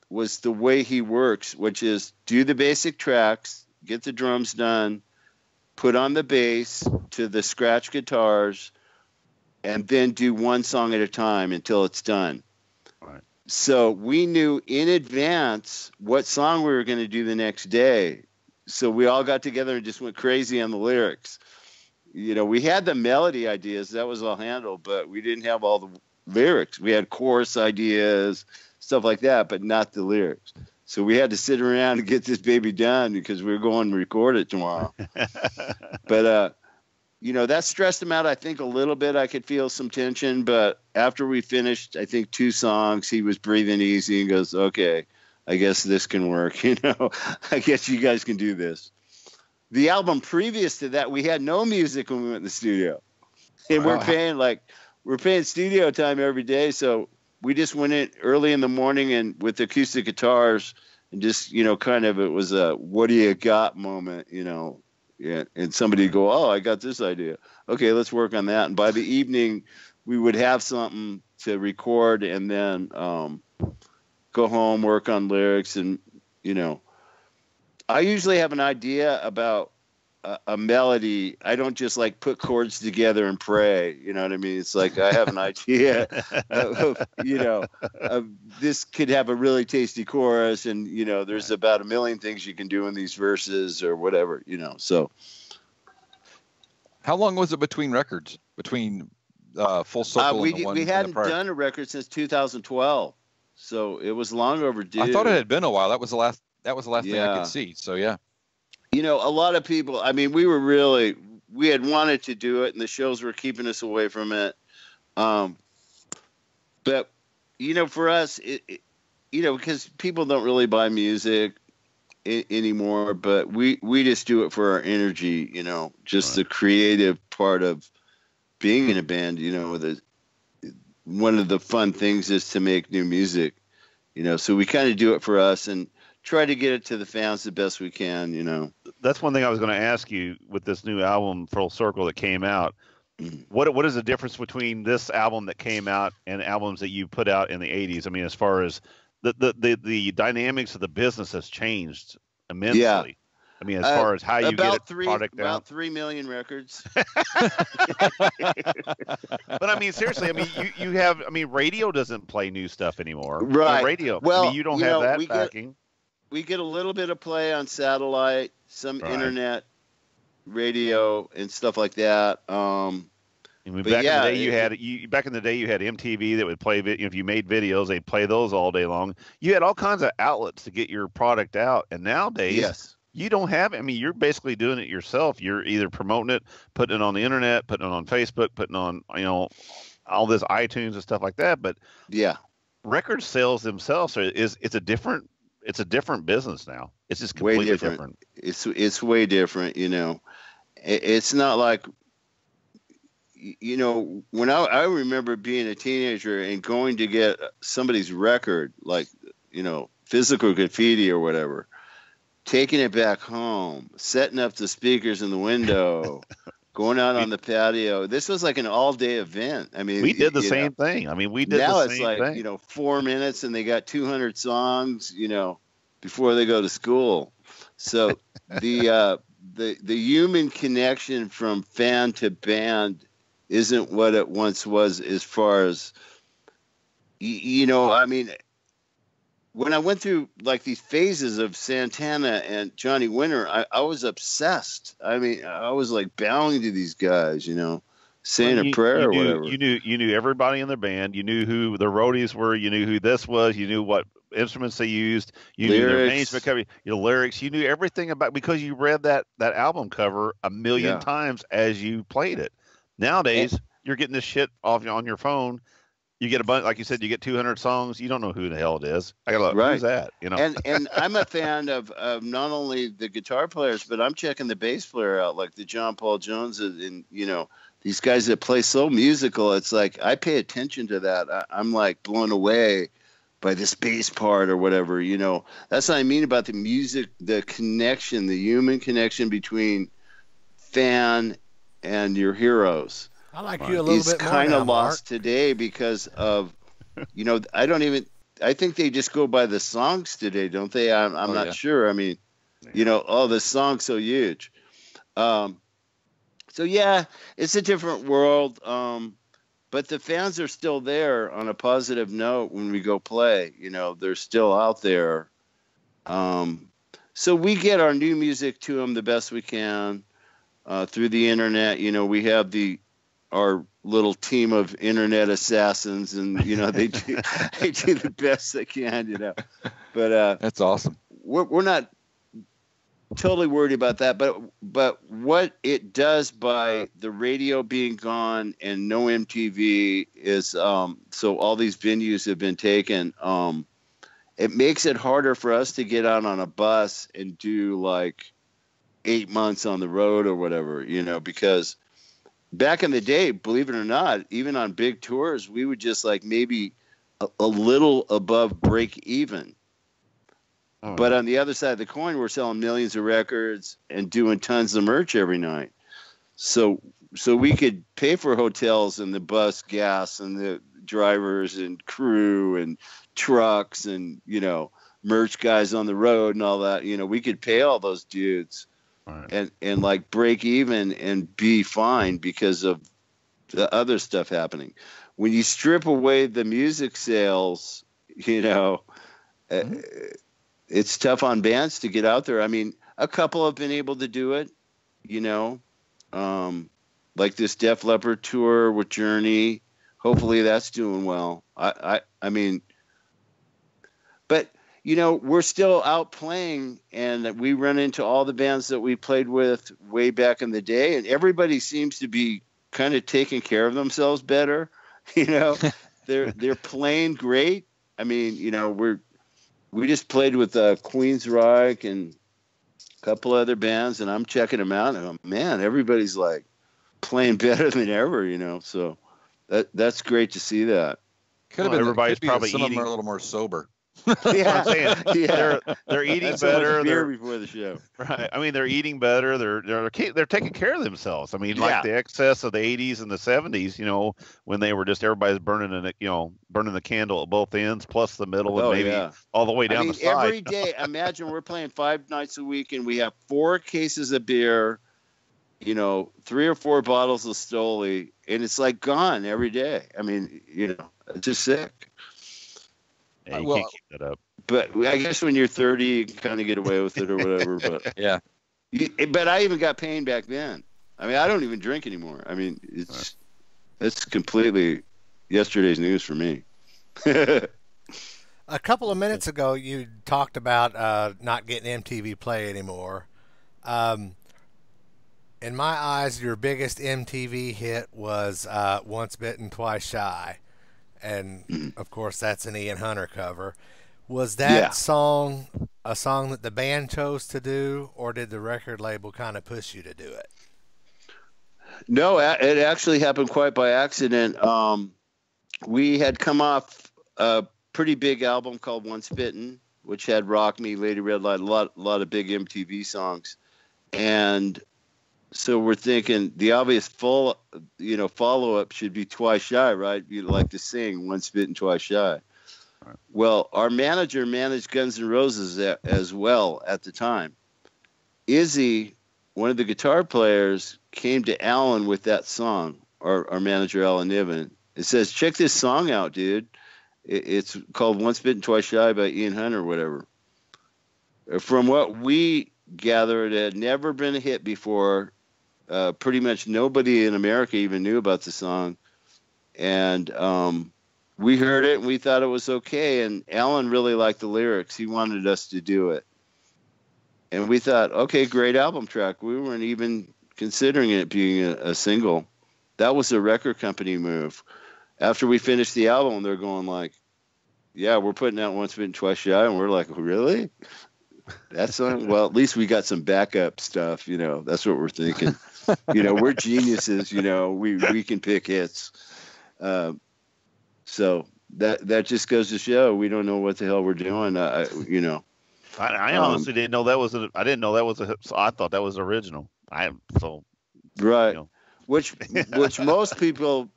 was the way he works, which is do the basic tracks, get the drums done, put on the bass to the scratch guitars, and then do one song at a time until it's done. Right. So we knew in advance what song we were going to do the next day. So we all got together and just went crazy on the lyrics. We had the melody ideas. That was all handled, but we didn't have all the lyrics. We had chorus ideas, stuff like that, but not the lyrics. So we had to sit around and get this baby done because we were going to record it tomorrow. But, that stressed him out, I think, a little bit. I could feel some tension. But after we finished, I think 2 songs, he was breathing easy and goes, okay, I guess this can work. I guess you guys can do this. The album previous to that, we had no music when we went in the studio. And we're paying studio time every day. So we just went in early in the morning and with acoustic guitars and just, kind of, it was a, what do you got moment, yeah, and somebody would go, oh, I got this idea. Okay, let's work on that. And by the evening, we would have something to record, and then go home, work on lyrics, and I usually have an idea about a melody. I don't just like put chords together and pray. You know what I mean? It's like I have an idea of this could have a really tasty chorus, and there's about a million things you can do in these verses or whatever. So. How long was it between records? Between Full Circle and the one? We hadn't done a record since 2012, so it was long overdue. I thought it had been a while. That was the last thing I could see. So yeah. A lot of people, we had wanted to do it, and the shows were keeping us away from it. But, for us, because people don't really buy music anymore, but we just do it for our energy, just the creative part of being in a band, one of the fun things is to make new music, so we kind of do it for us and try to get it to the fans the best we can, That's one thing I was going to ask you with this new album, Full Circle, that came out. What is the difference between this album that came out and albums that you put out in the 80s? I mean, as far as the dynamics of the business has changed immensely. Yeah. I mean, as far as how you get a product out. About 3 million records. But I mean, seriously, you have, radio doesn't play new stuff anymore. Right. Radio. Well, you don't have that backing. We get a little bit of play on satellite, some internet radio and stuff like that. Back in the day you had MTV that would play. If you made videos, they'd play those all day long. You had all kinds of outlets to get your product out, and nowadays you don't have it. You're basically doing it yourself. You're either promoting it, putting it on the internet, putting it on Facebook, putting on all this iTunes and stuff like that. But record sales themselves it's a different business now. It's just completely different. It's way different. It's not like. When I remember being a teenager and going to get somebody's record, like, Physical Graffiti or whatever, taking it back home, setting up the speakers in the window, going out on the patio. This was like an all-day event. We did the same thing. We did now the same it's like, thing. 4 minutes and they got 200 songs, before they go to school. So the human connection from fan to band isn't what it once was, as far as, when I went through like these phases of Santana and Johnny Winter, I was obsessed. I was like bowing to these guys, saying a prayer or whatever. You knew everybody in their band. You knew who the roadies were. You knew who this was. You knew what instruments they used. You knew their arrangement cover, your lyrics. You knew everything about, because you read that album cover a million times as you played it. Nowadays, you're getting this shit off on your phone. You get a bunch, like you said, you get 200 songs. You don't know who the hell it is. I gotta look, who's that? And I'm a fan of not only the guitar players, but I'm checking the bass player out, like the John Paul Joneses, and these guys that play so musical. It's like I pay attention to that. I'm like blown away by this bass part or whatever. That's what I mean about the music, the connection, the human connection between fan and your heroes. I like you a little bit more. It's kind of lost today because of, I think they just go by the songs today, don't they? I'm not sure. The song's so huge. So yeah, it's a different world. But the fans are still there on a positive note when we go play. They're still out there. So we get our new music to them the best we can through the internet. We have our little team of internet assassins, and they do the best they can. But that's awesome. We're not totally worried about that, but what it does by the radio being gone and no MTV is so all these venues have been taken. It makes it harder for us to get out on a bus and do like 8 months on the road or whatever, because back in the day, believe it or not, even on big tours, we would just like maybe a little above break even. But on the other side of the coin, we're selling millions of records and doing tons of merch every night. So we could pay for hotels and the bus gas and the drivers and crew and trucks and, merch guys on the road and all that. We could pay all those dudes and like break even and be fine because of the other stuff happening. When you strip away the music sales, it's tough on bands to get out there. I mean, a couple have been able to do it, like this Def Leppard tour with Journey. Hopefully that's doing well. I mean, but we're still out playing, and we run into all the bands that we played with way back in the day, and everybody seems to be kind of taking care of themselves better. They're playing great. I mean, we just played with Queensryche and a couple other bands, and I'm checking them out, and man, everybody's like playing better than ever, so that's great to see that. Everybody's probably some eating. of them are a little more sober. Yeah, they're eating that's better. Beer before the show. Right. I mean, they're eating better. They're taking care of themselves. I mean, like the excess of the 80s and the 70s, when they were just everybody's burning the candle at both ends, plus the middle, and maybe all the way down the side. Every day. Imagine we're playing 5 nights a week, and we have 4 cases of beer, 3 or 4 bottles of Stoli, and it's like gone every day. I mean, it's just sick. Yeah, you can't keep that up. But I guess when you're 30, you can kind of get away with it or whatever. But yeah. But I even got pain back then. I mean, I don't even drink anymore. I mean, it's completely yesterday's news for me. A couple of minutes ago, you talked about not getting MTV Play anymore. In my eyes, your biggest MTV hit was Once Bitten, Twice Shy. And, of course, that's an Ian Hunter cover. Was that song a song that the band chose to do, or did the record label kind of push you to do it? No, it actually happened quite by accident. We had come off a pretty big album called Once Bitten, which had Rock Me, Lady Red Light, a lot of big MTV songs. And so we're thinking the obvious follow-up should be Twice Shy, right? You'd like to sing Once Bitten, Twice Shy. Right. Well, our manager managed Guns N' Roses as well at the time. Izzy, one of the guitar players, came to Alan with that song, our manager, Alan Niven. It says, check this song out, dude. It's called Once Bitten, Twice Shy by Ian Hunter or whatever. From what we gathered, it had never been a hit before. Pretty much nobody in America even knew about the song. And we heard it and we thought it was okay. And Alan really liked the lyrics. He wanted us to do it. And we thought, okay, great album track. We weren't even considering it being a single. That was a record company move. After we finished the album, they're going like, yeah, we're putting out Once Bitten, Twice Shy. And we're like, really? That song? Well, at least we got some backup stuff. That's what we're thinking. We're geniuses. We can pick hits. So that just goes to show we don't know what the hell we're doing. I honestly didn't know that was. I didn't know that was a. So I thought that was original. Right. Which most people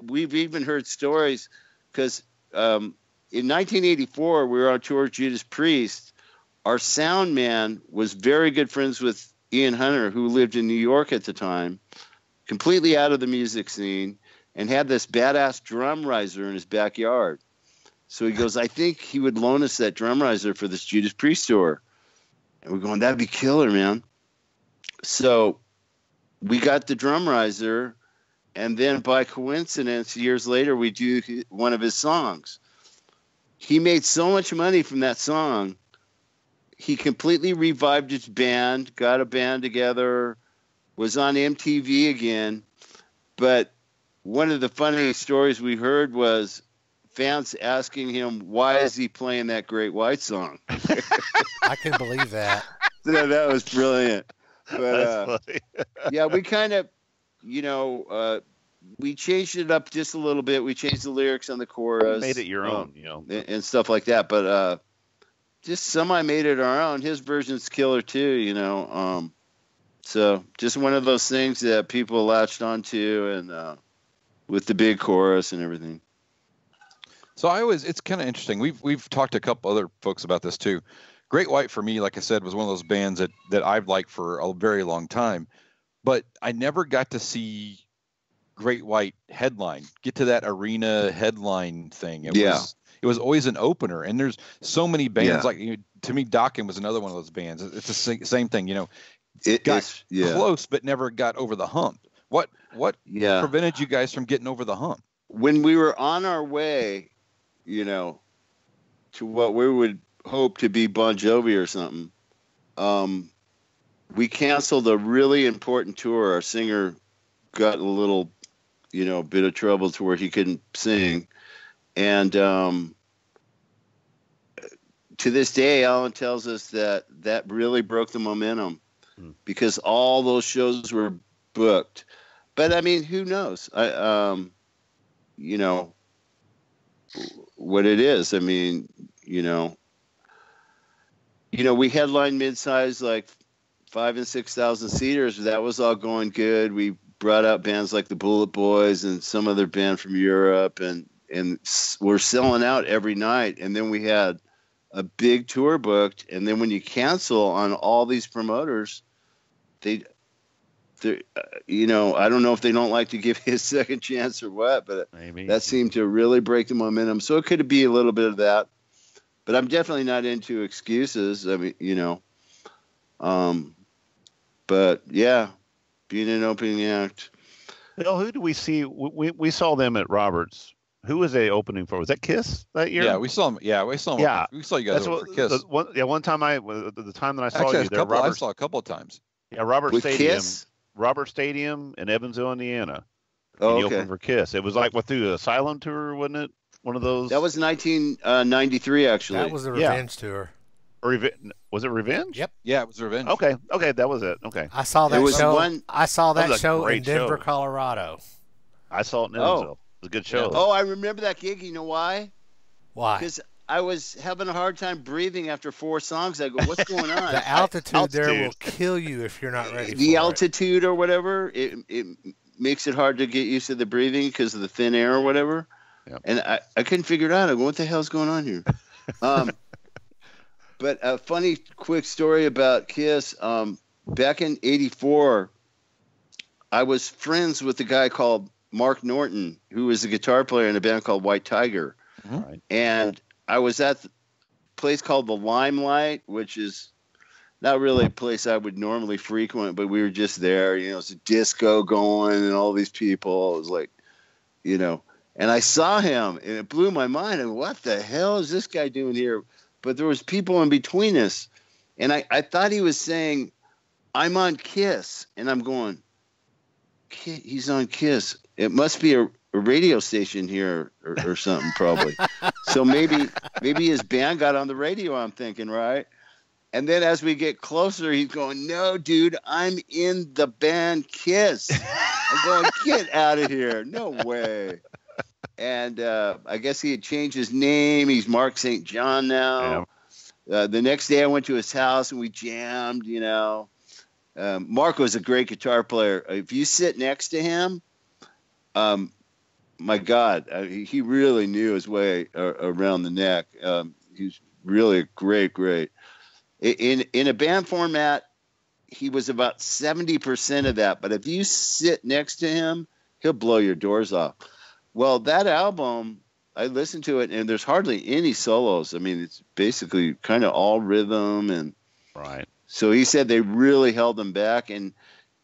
we've even heard stories because in 1984 we were on tour with Judas Priest. Our sound man was very good friends with Ian Hunter, who lived in New York at the time, completely out of the music scene, and had this badass drum riser in his backyard. So he goes, I think he would loan us that drum riser for this Judas Priest tour. And we're going, that'd be killer, man. So we got the drum riser, and then by coincidence, years later, we do one of his songs. He made so much money from that song. He completely revived his band, got a band together, was on MTV again. But one of the funny stories we heard was fans asking him, why is he playing that Great White song? I can believe that. So that was brilliant. But yeah, we kind of, we changed it up just a little bit. We changed the lyrics on the chorus. Made it your own, and stuff like that. But just semi made it our own. His version's killer too, you know. So just one of those things that people latched onto, and with the big chorus and everything. So it's kind of interesting. We've talked to a couple other folks about this too. Great White for me, like I said, was one of those bands that I've liked for a very long time, but I never got to see Great White headline, get to that arena headline thing. It was always an opener, and there's so many bands like, to me, Dokken was another one of those bands. It's the same thing, you know. It got close, but never got over the hump. What prevented you guys from getting over the hump? When we were on our way, you know, to what we would hope to be Bon Jovi or something, we canceled a really important tour. Our singer got a little, you know, bit of trouble to where he couldn't sing. And to this day, Alan tells us that really broke the momentum because all those shows were booked. But I mean, who knows? You know what it is. I mean, you know, we headlined mid-size, like 5,000 and 6,000 seaters. That was all going good. We brought out bands like the Bullet Boys and some other band from Europe, and we're selling out every night. And then we had a big tour booked, and then when you cancel on all these promoters, they you know, I don't know if they don't like to give you a second chance or what, but maybe that seemed to really break the momentum. So it could be a little bit of that, but I'm definitely not into excuses. I mean, you know, but yeah, being an opening act. Well, who do we see? We saw them at Roberts. Who was they opening for? Was that Kiss that year? Yeah, we saw them. Yeah, we saw them. Yeah, we saw you guys over for Kiss. One time the time that I saw you there, I saw a couple of times. Yeah, Roberts with Stadium. Kiss? Robert Stadium in Evansville, Indiana. Oh, and you opened for Kiss. It was like through the Asylum tour, wasn't it? One of those. That was 1993, actually. That was the Revenge tour. Was it Revenge? Yep. Yeah, it was Revenge. Okay, that was it. Okay. I saw that show. I saw that show in Denver, Colorado. I saw it in Evansville. It was a good show. Oh, I remember that gig. You know why? Why? Because I was having a hard time breathing after 4 songs. I go, what's going on? The altitude there will kill you if you're not ready for the altitude or whatever, it makes it hard to get used to the breathing because of the thin air or whatever. Yep. And I couldn't figure it out. I go, what the hell's going on here? But a funny quick story about Kiss. Back in '84, I was friends with a guy called Mark Norton, who was a guitar player in a band called White Tiger. Mm-hmm. And I was at the place called the Limelight, which is not really a place I would normally frequent, but we were just there. You know, it's a disco going and all these people. It was like, you know, and I saw him and it blew my mind. And what the hell is this guy doing here? But there was people in between us. And I thought he was saying, I'm on Kiss. And I'm going, he's on Kiss. It must be a radio station here or something, probably. So maybe his band got on the radio, I'm thinking, right? And then as we get closer, he's going, no, dude, I'm in the band Kiss. I'm going, get out of here. No way. And I guess he had changed his name. He's Mark St. John now. Yeah. The next day I went to his house and we jammed, you know. Mark was a great guitar player. If you sit next to him, my God, he really knew his way around the neck. He's really great. In a band format, he was about 70% of that. But if you sit next to him, he'll blow your doors off. Well, that album, I listened to it, and there's hardly any solos. I mean, it's basically kind of all rhythm. And right. So he said they really held him back. And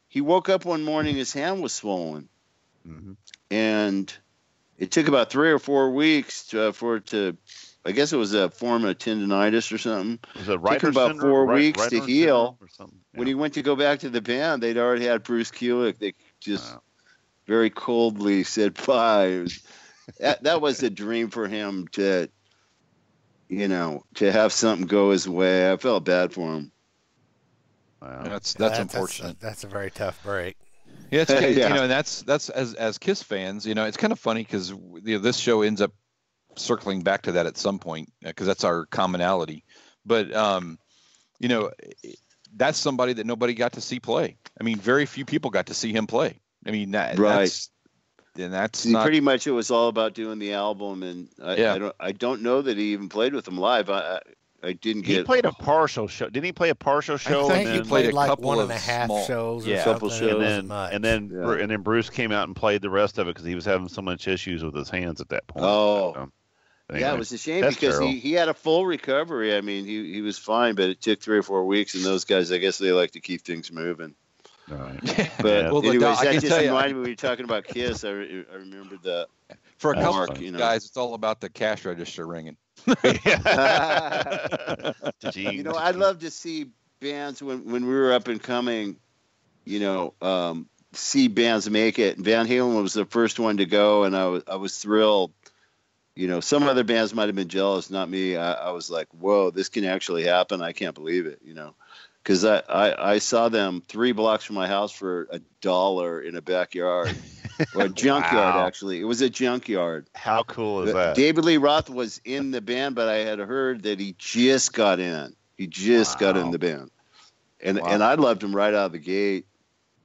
he woke up one morning, his hand was swollen. Mm-hmm. And it took about 3 or 4 weeks for it to, I guess it was a form of tendonitis or something. Was it Reiter took about syndrome? 4 weeks to heal. Or something? Yeah. When he went to go back to the band, they'd already had Bruce Kulick. They just very coldly said bye. That was a dream for him to, you know, to have something go his way. I felt bad for him. Wow. That's unfortunate. That's a very tough break. Yeah, it's, you know, and that's as Kiss fans, you know, it's kind of funny because this show ends up circling back to that at some point because that's our commonality. but you know, that's somebody that nobody got to see play. I mean, very few people got to see him play. I mean, that's not pretty much. It was all about doing the album, and I don't know that he even played with them live. I didn't get. He played a partial show. Didn't he play a partial show? I think he played like couple one and of a half small, shows or yeah, something. couple shows. And then Bruce came out and played the rest of it because he was having so much issues with his hands at that point. Oh. So, anyway, Yeah, it was a shame because he had a full recovery. I mean, he was fine, but it took 3 or 4 weeks, and those guys, I guess they like to keep things moving. Right. But Well, anyways, I that can just tell you- reminded me when you were talking about Kiss. I remembered that. for a couple Mark, of you know. guys, it's all about the cash register ringing. You know, I'd love to see bands when we were up and coming, you know, see bands make it. Van Halen was the first one to go, and I was thrilled. You know, some other bands might have been jealous, not me. I was like, whoa, this can actually happen. I can't believe it, you know. Because I saw them 3 blocks from my house for $1 in a backyard. Or a junkyard, Wow. actually. It was a junkyard. How cool is that? David Lee Roth was in the band, but I had heard that he just got in. He just got in the band. And I loved him right out of the gate.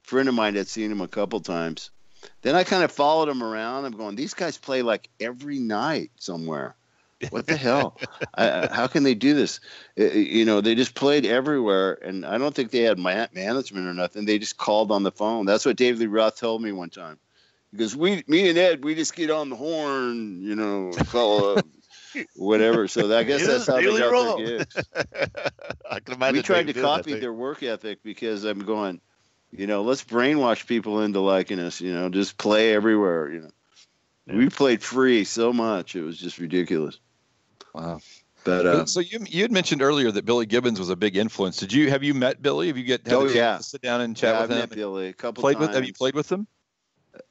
A friend of mine had seen him a couple times. Then I kind of followed him around. I'm going, these guys play like every night somewhere. What the hell? How can they do this? You know, they just played everywhere, and I don't think they had management or nothing. They just called on the phone. That's what David Lee Roth told me one time. Because me and Ed, we just get on the horn, you know, call whatever. So I guess that's how they got their gigs. I can imagine We tried to Dave did that copy thing. their work ethic because I'm going, you know, let's brainwash people into liking us, you know, just play everywhere, you know. Yeah. We played free so much. It was just ridiculous. Wow. But so you had mentioned earlier that Billy Gibbons was a big influence. Have you met Billy? Have you had a chance to sit down and chat with I've him? met Billy a couple times. Have you played with him?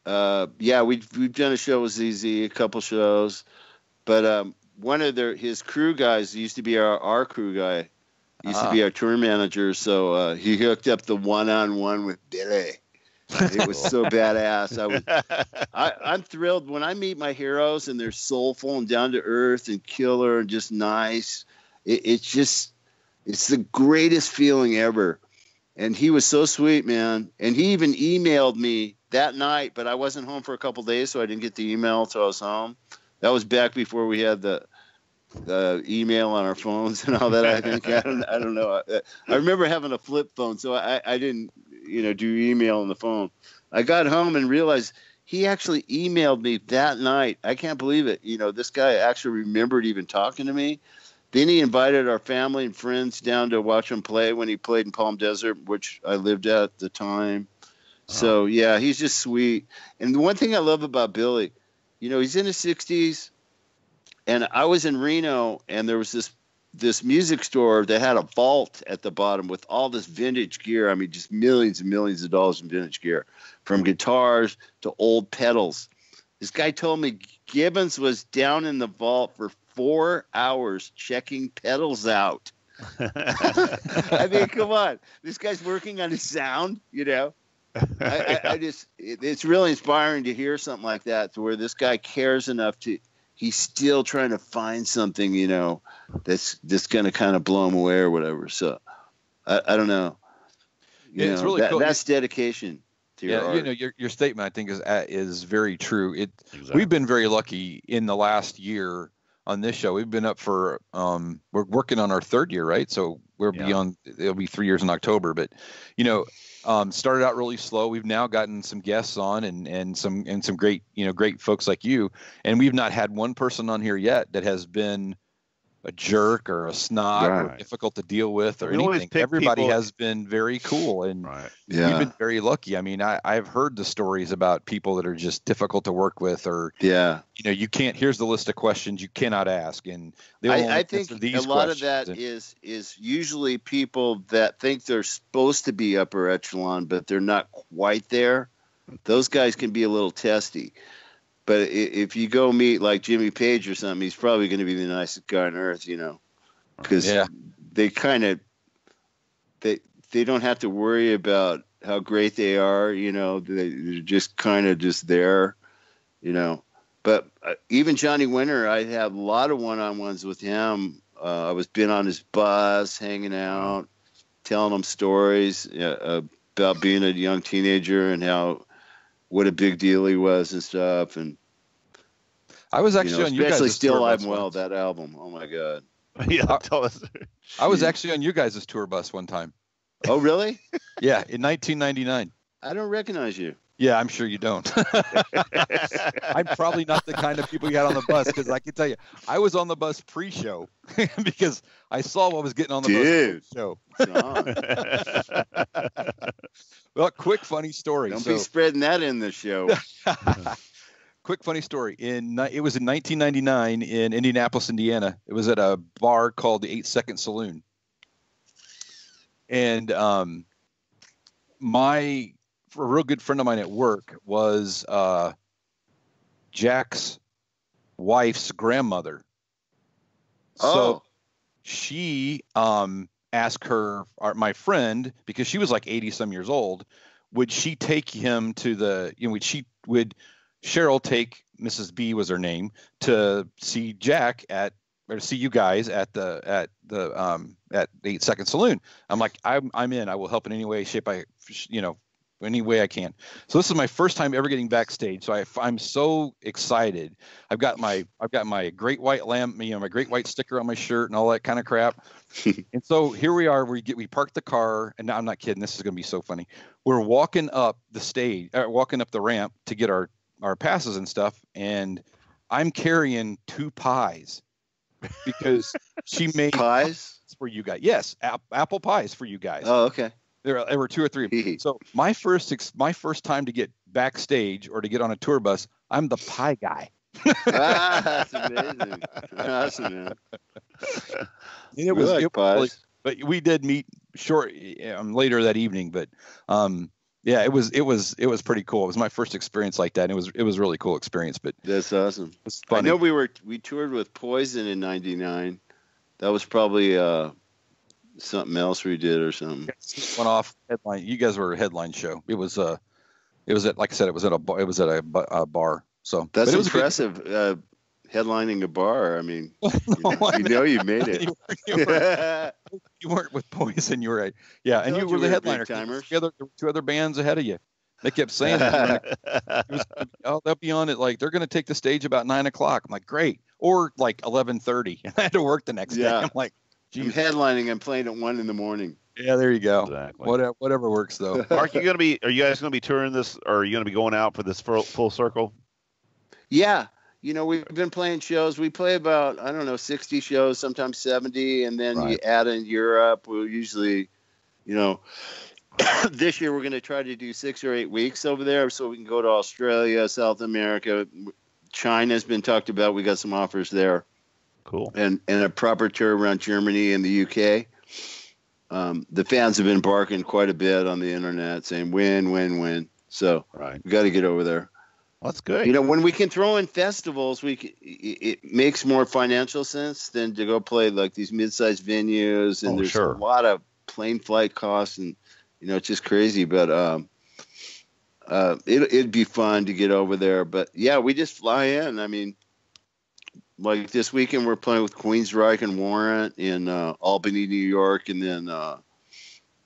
Yeah, we've done a show with ZZ, a couple shows, but one of his crew guys used to be our crew guy, used to be our tour manager. So he hooked up the one-on-one with Billy. It was so badass. I'm thrilled when I meet my heroes and they're soulful and down to earth and killer and just nice. It's the greatest feeling ever. And he was so sweet, man. And he even emailed me that night, but I wasn't home for a couple days, so I didn't get the email until I was home. That was back before we had the email on our phones and all that. I think I don't know. I remember having a flip phone, so I didn't, you know, do email on the phone. I got home and realized he actually emailed me that night. I can't believe it. You know, this guy actually remembered even talking to me. Then he invited our family and friends down to watch him play when he played in Palm Desert, which I lived at the time. So, yeah, he's just sweet. And the one thing I love about Billy, you know, he's in his 60s, and I was in Reno, and there was this music store that had a vault at the bottom with all this vintage gear. I mean, just millions and millions of dollars in vintage gear, from guitars to old pedals. This guy told me Gibbons was down in the vault for 4 hours checking pedals out. I mean, come on. This guy's working on his sound, you know. It's really inspiring to hear something like that, to where this guy cares enough he's still trying to find something, you know, that's going to kind of blow him away or whatever. So I don't know. It's really cool. That's dedication to your art. You know, your statement, I think, is very true. Exactly. We've been very lucky in the last year on this show. We've been up for we're working on our 3rd year, right? So we're beyond. It'll be 3 years in October. But you know, started out really slow. We've now gotten some guests on and some great great folks like you. And we've not had one person on here yet that has been a jerk or a snob or difficult to deal with or anything. Everybody has been very cool, and we've been very lucky. I mean, I've heard the stories about people that are just difficult to work with, or you know, you can't. Here's the list of questions you cannot ask, and I think a lot of that is usually people that think they're supposed to be upper echelon, but they're not quite there. Those guys can be a little testy. But if you go meet like Jimmy Page or something, he's probably going to be the nicest guy on earth, you know, because they kind of they don't have to worry about how great they are, you know. They're just kind of just there, you know. But even Johnny Winter, I have a lot of one-on-ones with him I was been on his bus, hanging out, telling him stories about being a young teenager and what a big deal he was and stuff. And I was actually on you guys' especially Still tour Alive bus and Well, once. that album. Oh my God. Yeah, tell us. I was actually on you guys' tour bus one time. Oh, really? Yeah, in 1999. I don't recognize you. Yeah, I'm sure you don't. I'm probably not the kind of people you had on the bus, because I can tell you, I was on the bus pre-show because I saw what was getting on the bus show. Well, quick funny story. Don't be spreading that in the show. Quick funny story. It was in 1999 in Indianapolis, Indiana. It was at a bar called the 8 Second Saloon, and a real good friend of mine at work was Jack's wife's grandmother. So she asked my friend, because she was like 80 some years old, would she take him to Cheryl take Mrs. B was her name, to see see you guys at the 8 Second Saloon. I'm like, I'm in. I will help in any way, shape, any way I can. So this is my first time ever getting backstage. So I'm so excited. I've got my great white my great white sticker on my shirt and all that kind of crap. And so here we are. We parked the car, and I'm not kidding. This is going to be so funny. We're walking up the ramp to get our passes and stuff, and I'm carrying 2 pies because she made pies for you guys. Yes, apple pies for you guys. Oh, okay. There were 2 or 3. So my first time to get backstage or to get on a tour bus, I'm the pie guy. That's amazing. Awesome, man. And it was pies. But we did meet later that evening. But yeah, it was pretty cool. It was my first experience like that. And it was a really cool experience. But that's awesome. It was funny. I know we toured with Poison in '99. That was probably something else we did or something. Went off headline. You guys were a headline show. It was like I said, it was at a bar. So that's impressive. Headlining a bar. I mean, you made it. You weren't with Poison. You were right. Yeah, and you were the headliner. There were 2 other bands ahead of you. They kept saying they'll be on it. Like, they're going to take the stage about 9 o'clock. I'm like, great. Or like 11:30. And I had to work the next day. I'm like, geez. I'm headlining. I'm playing at 1 a.m. Yeah, there you go. Exactly. Whatever works though. Mark, are you guys going to be touring this, or are you going to be going out for this full circle? Yeah. We've been playing shows. We play about, 60 shows, sometimes 70. And then you add in Europe. We'll usually, this year we're going to try to do 6 or 8 weeks over there so we can go to Australia, South America. China's been talked about. We got some offers there. Cool. And a proper tour around Germany and the UK. The fans have been barking quite a bit on the internet saying win. So we got to get over there. That's good. When we can throw in festivals, it makes more financial sense than to go play like these mid-sized venues, and there's a lot of plane flight costs, and it's just crazy. But it'd be fun to get over there. But yeah, we just fly in. I mean, like this weekend we're playing with Queensryche and Warrant in Albany, New York, and then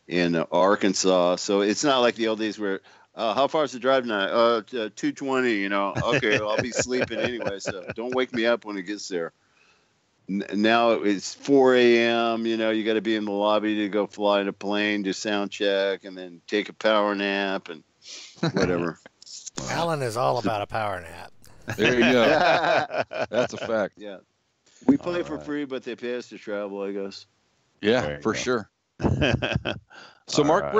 in Arkansas. So it's not like the old days where. How far is the drive now? 220, Okay, I'll be sleeping anyway, so don't wake me up when it gets there. Now it's 4 a.m., you got to be in the lobby to go fly in a plane, do sound check, and then take a power nap and whatever. Alan is all about a power nap. There you go. That's a fact. Yeah. We play for free, but they pay us to travel, I guess. Yeah, for sure. So, Mark,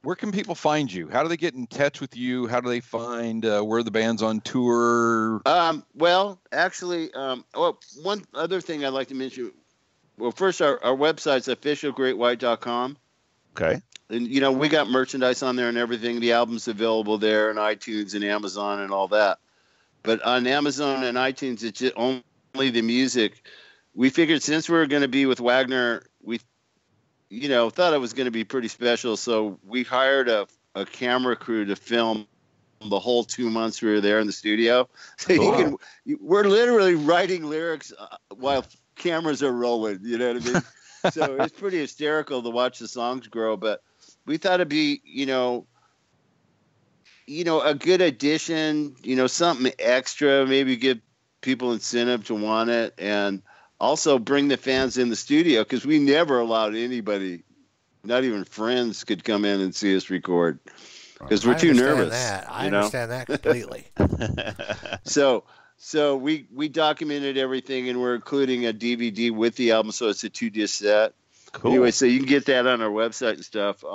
where can people find you? How do they get in touch with you? How do they find where the band's on tour? Well, actually, one other thing I'd like to mention. Well, first, our website's officialgreatwhite.com. Okay. And, we got merchandise on there and everything. The album's available there and iTunes and Amazon and all that. But on Amazon and iTunes, it's just only the music. We figured since we were going to be with Wagner, we thought it was going to be pretty special. So we hired a camera crew to film the whole 2 months we were there in the studio. So we're literally writing lyrics while cameras are rolling. You know what I mean? So it's pretty hysterical to watch the songs grow. But we thought it'd be, a good addition, something extra, maybe give people incentive to want it, and also bring the fans in the studio, because we never allowed anybody, not even friends, could come in and see us record because we're too nervous. I understand that completely. So we documented everything, and we're including a DVD with the album, so it's a 2-disc set. Cool. Anyway, so you can get that on our website and stuff.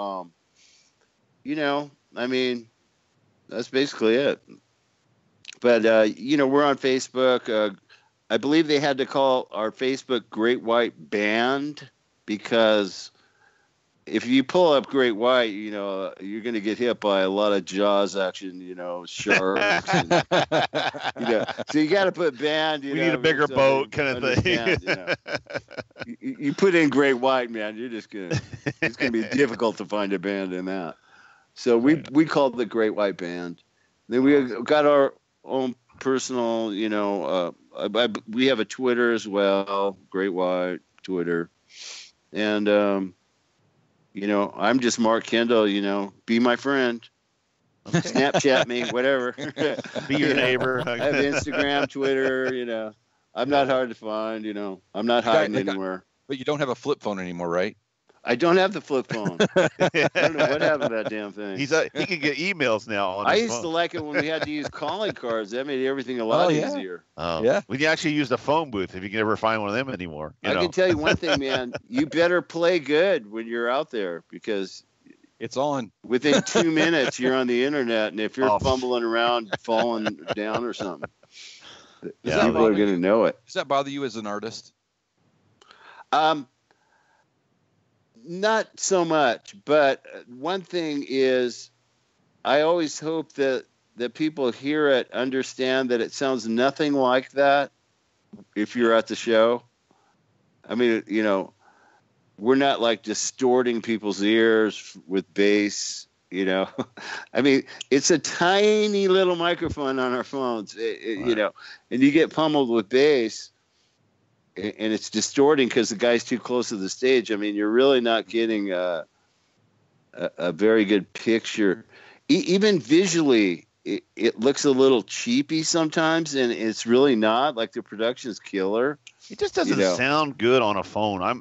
That's basically it. But we're on Facebook. I believe they had to call our Facebook Great White Band, because if you pull up Great White, you're going to get hit by a lot of Jaws action, sharks. And, so you got to put band. We need a bigger boat, kind of thing. You put in Great White, man, it's going to be difficult to find a band in that. So we called the Great White Band. Then we got our own personal, we have a Twitter as well, Great White Twitter. And, I'm just Mark Kendall, be my friend. Okay. Snapchat me, whatever. Be your neighbor. I have Instagram, Twitter, I'm not hard to find, I'm not hiding anywhere. But you don't have a flip phone anymore, right? I don't have the flip phone. I don't know what happened to that damn thing. He can get emails now on his I used phone. to like it when we had to use calling cards. That made everything a lot easier. Oh, yeah. We can actually use the phone booth if you can ever find one of them anymore. I can tell you one thing, man. You better play good when you're out there, because it's on. Within 2 minutes, you're on the internet, and if you're fumbling around, falling down or something, people are going to know it. Does that bother you as an artist? Not so much, but one thing is, I always hope that people hear it, understand that it sounds nothing like that if you're at the show. I mean, we're not like distorting people's ears with bass, I mean, it's a tiny little microphone on our phones, and you get pummeled with bass, and it's distorting because the guy's too close to the stage. I mean, you're really not getting a very good picture. Even visually, it looks a little cheapy sometimes, and it's really not. Like, the production's killer. It just doesn't sound good on a phone. I'm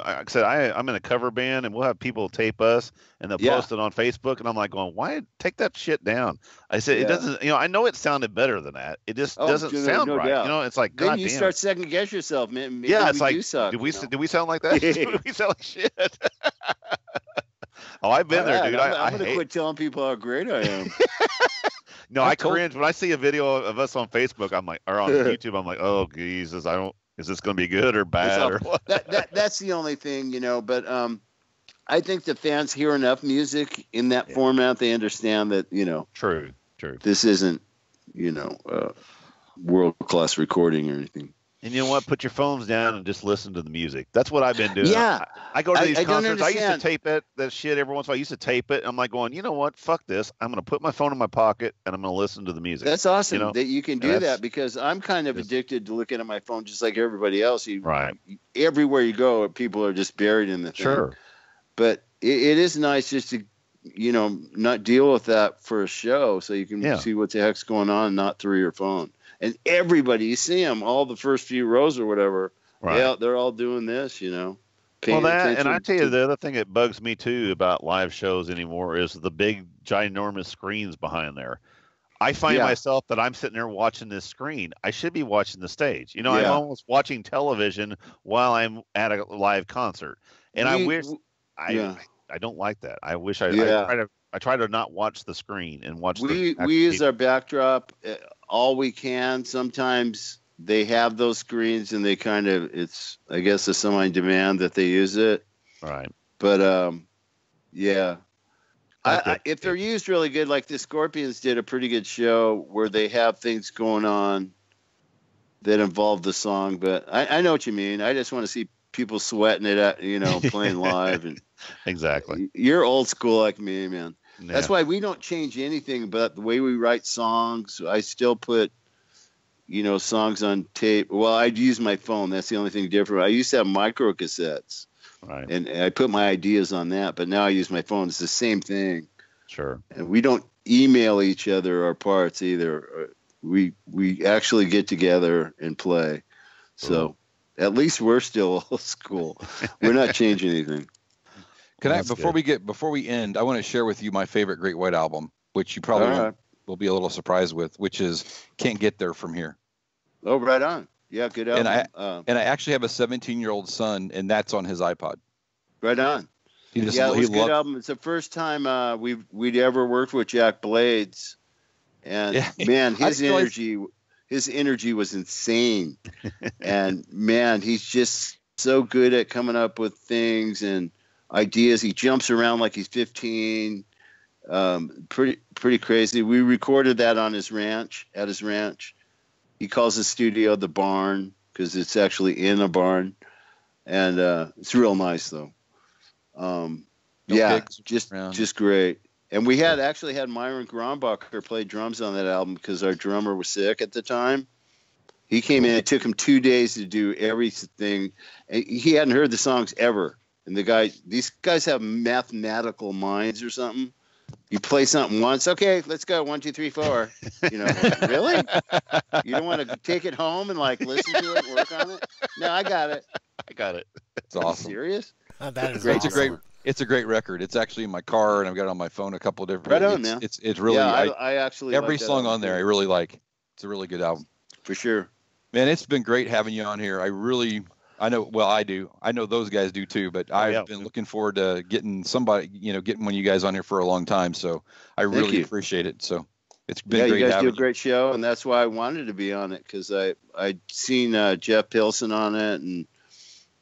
in a cover band, and we'll have people tape us, and they'll post it on Facebook, and I'm like going, why take that shit down? I said, it doesn't, I know it sounded better than that. It just doesn't sound right. Doubt. It's like, then you start second guess yourself, man. Maybe it's like, do suck, did we sound like that? Did we sound like shit? Oh, I've been there, dude. I'm going to quit telling people how great I am. No, I cringe when I see a video of us on Facebook. I'm like, or on YouTube, I'm like, oh Jesus, is this going to be good or bad or what? That's the only thing, But I think the fans hear enough music in that format; they understand that, True. This isn't, world class recording or anything. And you know what? Put your phones down and just listen to the music. That's what I've been doing. Yeah. I go to these concerts. I used to tape that shit every once in a while. I used to tape it. I'm like going, you know what? Fuck this. I'm going to put my phone in my pocket and I'm going to listen to the music. That's awesome that you can do that, because I'm kind of addicted to looking at my phone just like everybody else. Right. Everywhere you go, people are just buried in the thing. Sure. But it is nice just to, not deal with that for a show, so you can see what the heck's going on, not through your phone. And everybody, you see them, all the first few rows or whatever, they're all doing this, Well, that, and I tell you, the other thing that bugs me too about live shows anymore is the big, ginormous screens behind there. I find myself that I'm sitting there watching this screen. I should be watching the stage. I'm almost watching television while I'm at a live concert. And I wish I don't like that. I wish I try to not watch the screen and watch. We use our backdrop all we can. Sometimes they have those screens and they it's, I guess, a semi-demand that they use it. Right. But if they're used really good, like the Scorpions did a pretty good show where they have things going on that involve the song. But I know what you mean. I just want to see people sweating it out, playing live. And exactly. You're old school like me, man. That's Yeah. why we don't change anything but the way we write songs. I still put, songs on tape. Well, I'd use my phone. That's the only thing different. I used to have micro cassettes, Right. and I put my ideas on that. But now I use my phone. It's the same thing. Sure. And we don't email each other our parts either. We actually get together and play. So at least we're still old school. We're not changing anything. Before we end, I want to share with you my favorite Great White album, which you probably will be a little surprised with, which is "Can't Get There From Here." Oh, right on. Yeah, good album. And I actually have a 17-year-old son, and that's on his iPod. Right on. It was a good album. It's the first time we'd ever worked with Jack Blades, and man, his energy was insane. And man, he's just so good at coming up with things and ideas. He jumps around like he's 15. Pretty crazy. We recorded that on his ranch. He calls the studio the barn because it's actually in a barn, and it's real nice though. Just great. And we had Myron Grombacher play drums on that album because our drummer was sick at the time. He came in. It took him 2 days to do everything. And he hadn't heard the songs ever. And these guys have mathematical minds or something. You play something once, okay, let's go 1, 2, 3, 4. Really? You don't want to take it home and listen to it and work on it? No, I got it. It's awesome. Serious? That is great. Awesome. It's a great record. It's actually in my car, and I've got it on my phone a couple of different. Right on, man. It's really. Yeah, I actually every like that song album on there. I really like. It's a really good album. For sure. Man, it's been great having you on here. I know. Well, I do. I know those guys do too. But I've been looking forward to getting somebody. Getting one of you guys on here for a long time. So I really appreciate it. So it's been great. You guys having do a great show, and that's why I wanted to be on it because I'd seen Jeff Pilson on it and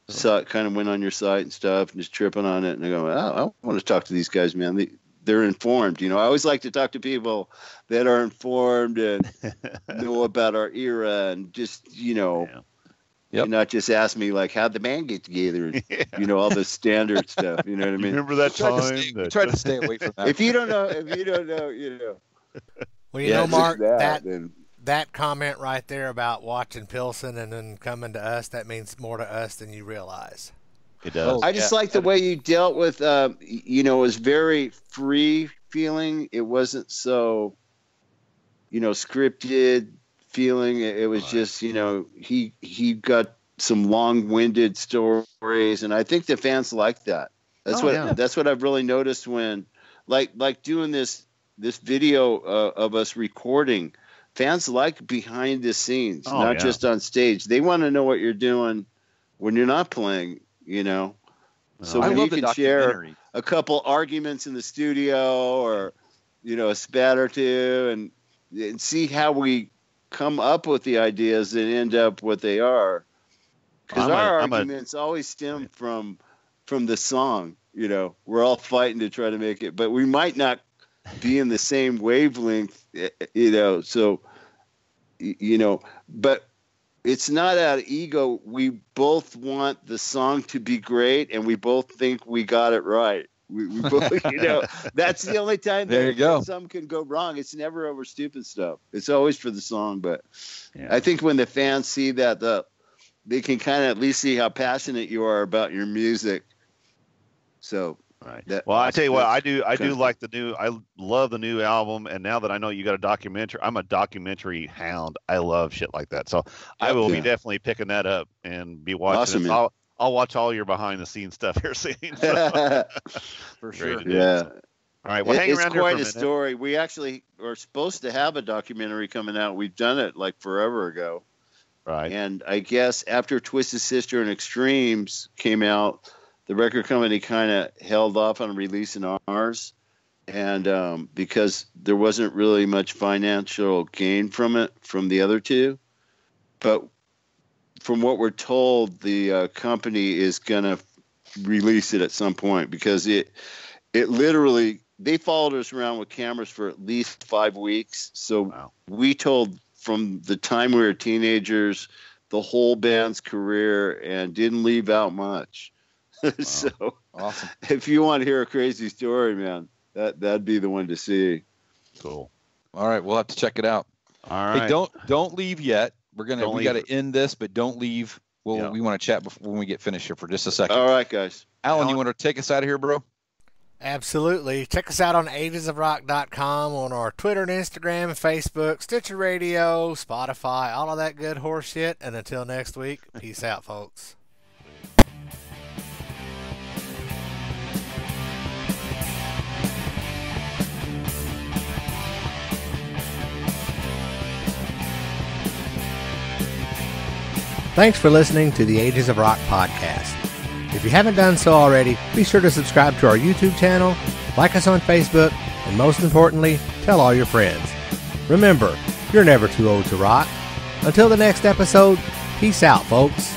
saw it kind of went on your site and stuff and just tripping on it. And I go, I want to talk to these guys, man. They're informed. I always like to talk to people that are informed and know about our era and just, Yep. not just ask me how'd the band get together and, all the standard stuff. You know what I mean? Remember that time? We tried to stay away from that. If you don't know, Well, Mark, that comment right there about watching Pilsen and then coming to us, that means more to us than you realize. It does. I just like the way you dealt with, it was very free feeling. It wasn't so, scripted feeling. It was just, he got some long-winded stories, and I think the fans like that. That's what I've really noticed when, like doing this video of us recording. Fans like behind the scenes, not just on stage. They want to know what you're doing when you're not playing, So when you can share a couple arguments in the studio or, a spat or two and see how we come up with the ideas and end up what they are. Because our arguments always stem from the song, We're all fighting to try to make it, but we might not be in the same wavelength, so, but it's not out of ego. We both want the song to be great, and we both think we got it right. We both, that's the only time that something can go wrong. It's never over stupid stuff. It's always for the song. But I think when the fans see that, they can kind of at least see how passionate you are about your music. So. Right. Well, I tell you what, I do like I love the new album, and now that I know you got a documentary, I'm a documentary hound. I love shit like that, so I will be definitely picking that up and be watching. Awesome, I'll watch all your behind the scenes stuff here soon. So. For sure. Yeah. All right. Well, hang around. It's quite a story. We actually are supposed to have a documentary coming out. We've done it forever ago. Right. And I guess after Twisted Sister and Extremes came out, the record company kind of held off on releasing ours, and because there wasn't really much financial gain from it from the other two. But from what we're told, the company is going to release it at some point because it literally, they followed us around with cameras for at least 5 weeks. So we told from the time we were teenagers, the whole band's career, and didn't leave out much. Wow. So awesome. If you want to hear a crazy story, man, that'd be the one to see. Cool. All right, we'll have to check it out. All right. Hey, don't leave yet. we got to end this, but don't leave. We want to chat when we get finished here for just a second. All right, guys. Alan, you want to take us out of here, bro? Absolutely. Check us out on agesofrock.com, on our Twitter and Instagram and Facebook, Stitcher Radio, Spotify, all of that good horse shit. And until next week, peace out, folks. Thanks for listening to the Ages of Rock podcast. If you haven't done so already, be sure to subscribe to our YouTube channel, like us on Facebook, and most importantly, tell all your friends. Remember, you're never too old to rock. Until the next episode, peace out, folks.